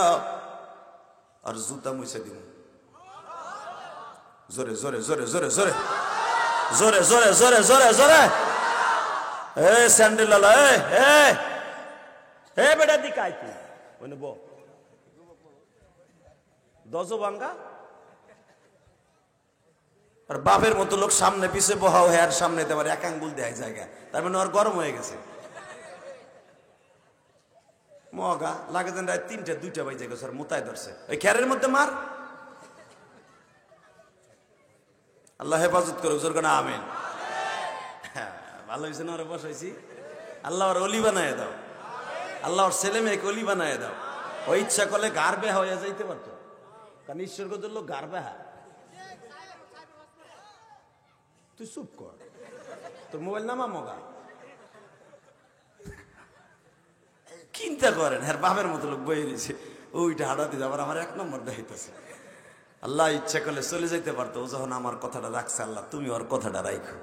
আর জুতা মুছে দিব। জোরে জোরে জোরে জোরে জোরে জোরে জোরে জোরে জোরে জোরে। এ স্যান্ডেল আলা, এ বেটা দিকে আয় তুই, মানে বল দশ ভাঙ্গা। আর বাপের মতো লোক সামনে পিছে বহাও, হ্যার সামনে দেবার এক আঙ্গুল দেয় জায়গা, তার মানে ওর গরম হয়ে গেছে। মগা লাগে যেন রাত 3টা 2টা বাজে গেছে, আর মোতায় ধরছে ওই খেরের মধ্যে মার। আল্লাহ হেফাজত করুক, জোর করে আমিন। হ্যাঁ, ভালো হয়েছে না, ওরা বসাইছি। আল্লাহ ওর অলি বানায় দাও, আল্লাহ ওর ছেলে মেয়েকে অলি বানায় দাও। ওই ইচ্ছা করলে গার বেহা হয়ে যাইতে পারতো, কারণ ঈশ্বর কত লোক গার বেহা। তুই চুপ কর, তোর মোবাইল নামা মগা। চিন্তা করেন, হ্যাঁ বাপের মতো লোক বয়ে দিয়েছে, ওইটা হাঁটাতে যাবার আমার 1 নম্বর দেখাইতেছে। আল্লাহ ইচ্ছা করলে চলে যেতে পারতো, ও যখন আমার কথাটা রাখছে, আল্লাহ তুমি ওর কথাটা রাখো।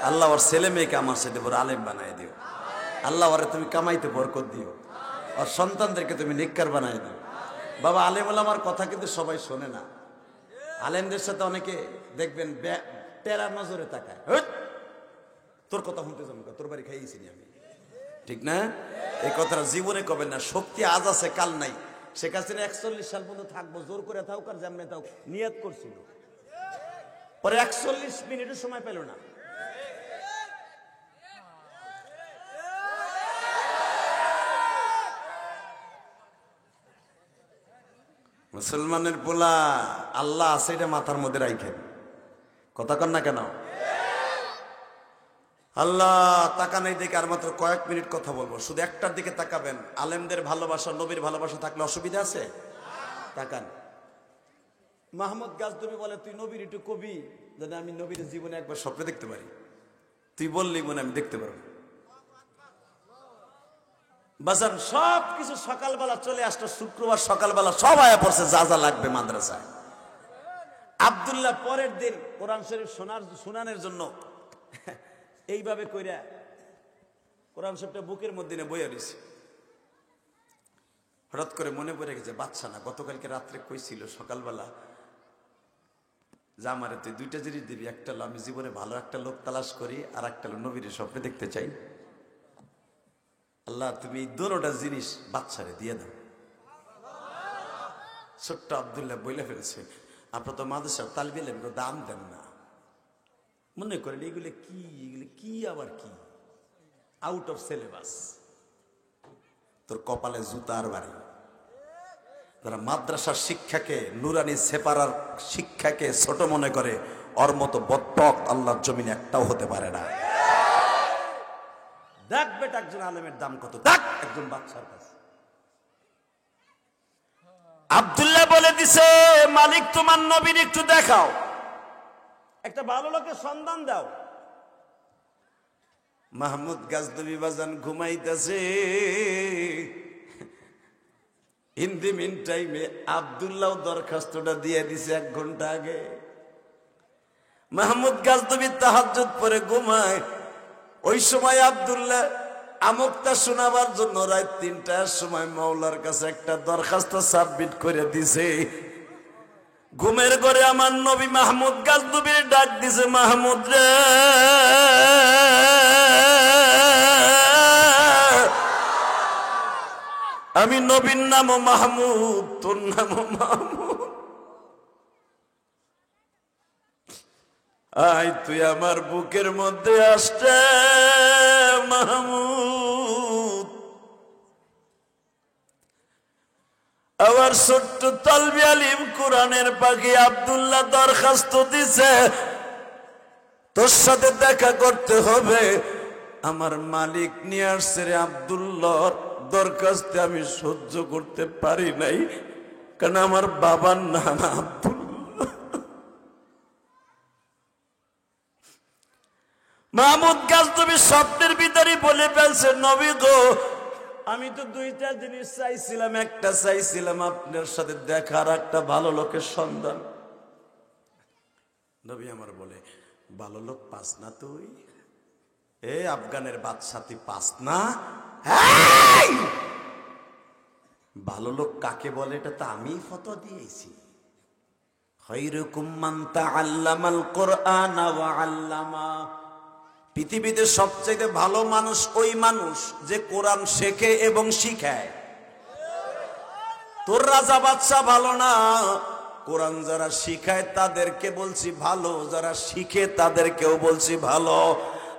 আল্লাহ ওর ছেলে মেয়েকে আমার সাথে বড় আলেম বানাই দিও। আল্লাহ ওরে তুমি কামাইতে বরকত দিও, ওর সন্তানদেরকে তুমি নেককার বানাই দিও। বাবা আলেম আমার কথা কিন্তু সবাই শোনে না। আলেমদের সাথে অনেকে দেখবেন টেরা নজরে তাকায়, তোর কথা শুনতে যাবো, তোর বাড়ি খাইয়েছি আমি, ঠিক না? এই কথাটা জীবনে কবেন না। শক্তি আজ আছে, কাল নাই। শেখ হাসিনা 41 সাল পর্যন্ত থাকবো, জোর করে থাকুক আর যেমনে থাকুক, নিয়ত করছিল। পরে 41 মিনিটের সময় পেল না। মুসলমানের পোলা আল্লাহ আছে, এটা মাথার মধ্যে রাখেন। কথা কন না কেন? আল্লাহ তাকানোর দিকে আর মাত্র কয়েক মিনিট কথা বলবো, শুধু একটার দিকে তাকাবেন। আলেমদের ভালোবাসা, নবীর ভালোবাসা থাকলে অসুবিধা আছে? তাকান। মাহমুদ গাজনবী বলে, তুই নবীর একটু কবি, যেন আমি নবীর জীবনে একবার স্বপ্নে দেখতে পারি। তুই বললি মনে আমি দেখতে পারবো। বাজান সব কিছু সকালবেলা চলে আসতো, শুক্রবার সকালবেলা সব আয়া পড়ছে, যা যা লাগবে মাদ্রাসায়। আব্দুল্লাহ পরের দিন কোরআন শরীফ শোনানোর জন্য এইভাবে কইরা কোরআন শরীফটা বুকের মধ্যে নিয়ে বইয়া দিছে। হঠাৎ করে মনে পড়ে গেছে, বাচ্চা না গতকালকে রাত্রে কইছিল সকালবেলা, যা আমারে তুই 2টা জিনিস দিবি, একটা হলো আমি জীবনে ভালো একটা লোক তালাশ করি, আর একটা হলো নবীর স্বপ্নে দেখতে চাই। আল্লাহ তুমি এই দুটোটা জিনিস বাচ্চারে দিয়ে দাও। ছোট্ট আব্দুল্লাহ বইলে ফেলছে, আপনার তো মাদ্রাসার তালিবে ইলম দাম দেন না, মনে করেন এগুলো কি আবার কি, আউট অফ সিলেবাস। তোর কপালে জুতার বাড়ি। যারা মাদ্রাসার শিক্ষাকে, নুরানি সেপারার শিক্ষাকে ছোট মনে করে, ওর মতো বদবক আল্লাহর জমিনে একটাও হতে পারে না। দেখ বেটা একজন আলেমের দাম কত, দেখ একজন বাচ্চার কাছে। আব্দুল্লাহ বলে দিছে, মালিক তোমার নবীর একটু দেখাও, একটা ভালো লোকের সন্ধান দাও। মাহমুদ গাজনবী বাজান ঘুমাইতেছে। ইন দি মিন টাইমে আব্দুল্লাহ দরখাস্তটা দিয়ে দিছে 1 ঘন্টা আগে। মাহমুদ গাজনবী তাহাজ্জুদ পরে ঘুমায়। ওই সময় আব্দুল্লাহ আমুকটা শোনাবার জন্য রাত 3টার সময় মাওলার কাছে একটা দরখাস্ত সাবমিট করে দিছে। ঘুমের ঘরে আমার নবী মাহমুদ গাজনবীর ডাক দিছে, মাহমুদ রে, আমি নবীর নামও মাহমুদ, তোর নামও মাহমুদ, আয় তুই আমার বুকের মধ্যে আসতে মাহমুদ। আবার ছোট্ট তালবি আলিম কোরআনের পাখি আব্দুল্লাহ দরখাস্ত দিছে, তোর সাথে দেখা করতে হবে। আমার মালিক নিয়ে আসছে রে, আব্দুল্লাহর দরখাস্তে আমি সহ্য করতে পারি নাই, কারণ আমার বাবার নাম আব্দুল্লাহ। মাহমুদ গাজনবী স্বপ্নের ভিতরে বলে ফেলছে, নবী গো, আমি তো 2টা জিনিস চাইছিলাম, একটা চাইছিলাম আপনার সাথে দেখার, একটা ভালো লোকের সন্ধান। নবী আমার বলে, ভালো লোক পাস না তুই? এ আফগানের বাদশা তুই পাস না? ভালো লোক কাকে বলে এটা তো আমি ফতোয়া দিয়েছি। খায়রুকুম মান তাআল্লামাল কুরআনা ওয়া আল্লামা। পৃথিবীতে সবচেয়ে ভালো মানুষ ওই মানুষ যে কোরআন শেখে এবং শিখায়। তোর রাজা বাদশা ভালো না, কোরআন যারা শিখায় তাদেরকে বলছি ভালো, যারা শিখে তাদেরকেও বলছি ভালো।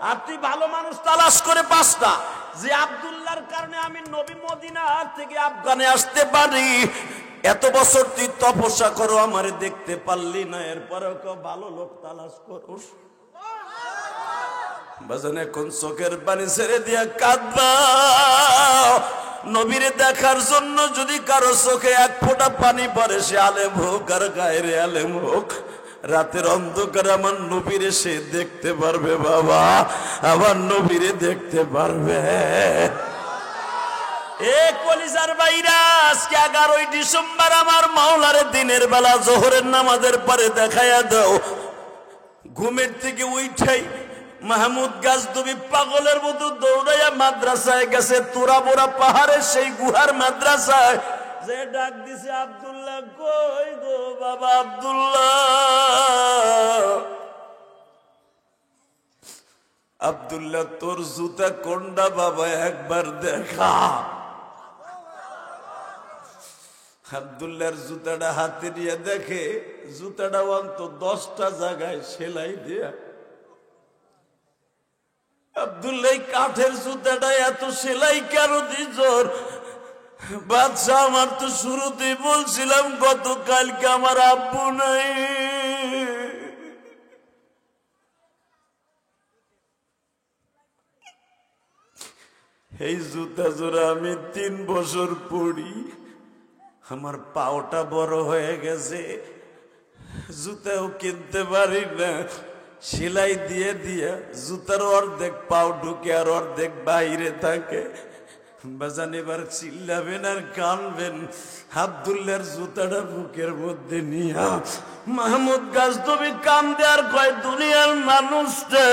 আর তুই ভালো মানুষ তালাশ করে পাসটা, যে আব্দুল্লাহর কারণে আমি নবী মদিনা থেকে আফগানে আসতে পারি। এত বছর তুই তপস্যা করো, আমারে দেখতে পারলি না, এরপরেও কেউ ভালো লোক তালাশ করোস। বাজান এখন চোখের পানি ছেড়ে দিয়া কাঁদবা। নবীরে দেখার জন্য যদি কারো চোখে এক ফোঁটা পানি পড়ে, সে আলেম হোক আর গায়রে আলেম হোক, রাতের অন্ধকারে আমার নবীরে সে দেখতে পারবে। বাবা, আমার নবীরে দেখতে পারবে। এ কলিজার বাইরা, আজকে 11ই ডিসেম্বর আমার মাওলারে দিনের বেলা জোহরের নামাজের পরে দেখাইয়া দাও। ঘুমের থেকে উঠাই মাহমুদ গাজদুবি পাগলের মতো দৌড়াইয়া মাদ্রাসায় গেছে, তোরা বোরা পাহাড়ের সেই গুহার মাদ্রাসায়, যে ডাক দিছে আব্দুল্লাহ, কই গো বাবা আব্দুল্লাহ, আব্দুল্লাহ তোর জুতা কোনটা বাবা একবার দেখা। আব্দুল্লাহর জুতাটা হাতে নিয়ে দেখে, জুতাটা অন্তত 10টা জায়গায় সেলাই দেয়া। আব্দুল্লাহ কাঠের জুতাটা এত সেলাই কেন দিছর? বাদশা, আমার তো শুরুতেই বলছিলাম গতকালকে আমার আব্বু নাই। এই জুতা জোড়া আমি 3 বছর পরি, আমার পাওটা বড় হয়ে গেছে, জুতাও কিনতে পারি না, সেলাই দিয়ে দিয়া জুতার অর্ধেক পাও ঢুকে আর অর্ধেক বাইরে থাকে। বাজান এবার চিল্লাবেন আর কানবেন। আব্দুল্লাহর জুতাটা বুকের মধ্যে নিয়া মাহমুদ গাজদুবি কান্দে আর কয়, দুনিয়ার মানুষটা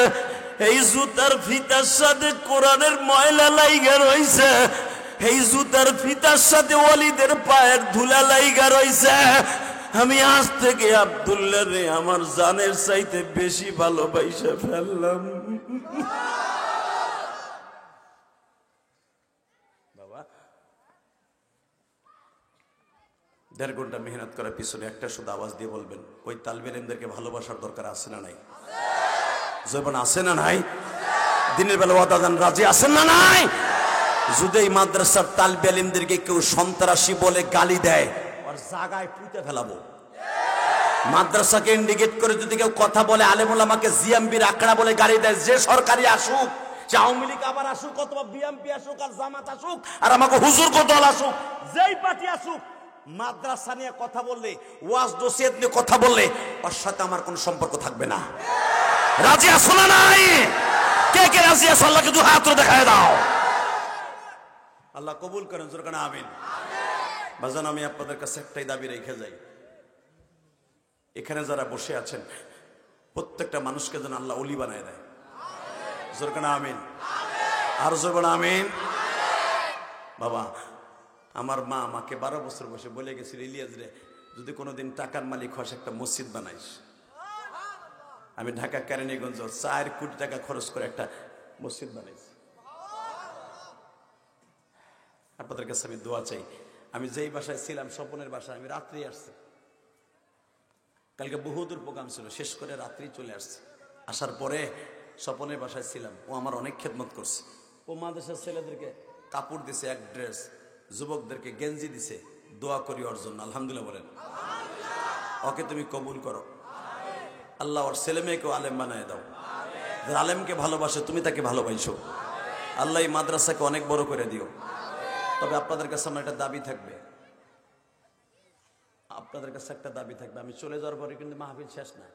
এই জুতার ফিতার সাথে কোরআনের ময়লা লাইগা রইছে, এই জুতার ফিতার সাথে ওয়ালিদের পায়ের ধুলা লাইগা রইছে। আমি আজ থেকে আব্দুল্লাহ রে আমার জানের চাইতে বেশি ভালোবাসা ফেললাম। বাবা, 1.5 ঘন্টা মেহনত করার পিছনে একটা শুধু আওয়াজ দিয়ে বলবেন, ওই তালবে ইলমদেরকে ভালোবাসার দরকার আছে না নাই? জয়বান আছে না নাই? দিনের বেলা ওয়াদাদান রাজি আছেন না নাই? যদি এই মাদ্রাসার তালবে ইলমদেরকে কেউ সন্ত্রাসী বলে গালি দেয়, ওর জায়গায় পুঁতে ফেলাবো। মাদ্রাসাকে ইন্ডিকেট করে যদি কেউ কথা বলে, আলেম ওলামাকে জিএমবির আকড়া বলে গালি দেয়, যে সরকারি আসুক, আওয়ামী লীগ আবার আসুক, অথবা বিএমপি আসুক, আর জামাত আসুক, আর আমাকে হুজুর দল আসুক, যেই পার্টি আসুক, মাদ্রাসা নিয়ে কথা বললে, ওয়াজ নসিহত নিয়ে কথা বললে, ওর সাথে আমার কোনো সম্পর্ক থাকবে না। রাজি আছো না নাই? কে কে রাজি আছো? আল্লাহকে দু হাত দেখায় দাও। আল্লাহ কবুল করেন, জোরে কানা আমিন। বাজান, আমি আপনাদের কাছে একটাই দাবি রেখে যাই, এখানে যারা বসে আছেন প্রত্যেকটা মানুষকে যেন আল্লাহ ওলি বানায় দেয়। জোরে কানা আমিন। আর জোরে কানা আমিন। বাবা, আমার মা আমাকে 12 বছর বসে বলে গেছিল, ইলিয়াস রে, যদি কোনোদিন টাকার মালিক হস একটা মসজিদ বানাইস। আমি ঢাকা কেরানীগঞ্জ 4 কোটি টাকা খরচ করে একটা মসজিদ বানাইছি। আপনাদের কাছে আমি দোয়া চাই। আমি যেই বাসায় ছিলাম, স্বপনের বাসায়, আমি রাত্রি আসছি। কালকে বহুদূর প্রোগ্রাম ছিল, শেষ করে রাত্রি চলে আসছে। আসার পরে স্বপনের বাসায় ছিলাম, ও আমার অনেক খেদমত করছে। ও মাদ্রাসার ছেলেদেরকে কাপড় দিছে, এক ড্রেস, যুবকদেরকে গেঞ্জি দিছে। দোয়া করি ওর জন্য, আলহামদুলিল্লাহ বলেন। ওকে তুমি কবুল করো, আল্লাহ ওর ছেলে মেয়েকেও আলেম বানায় দাও। আলেমকে ভালোবাসে, তুমি তাকে ভালোবাসো। আল্লাহ এই মাদ্রাসাকে অনেক বড় করে দিও। তবে আপনাদের কাছে আমার একটা দাবি থাকবে, আপনাদের কাছে একটা দাবি থাকবে, আমি চলে যাওয়ার পরে কিন্তু মাহফিল শেষ না।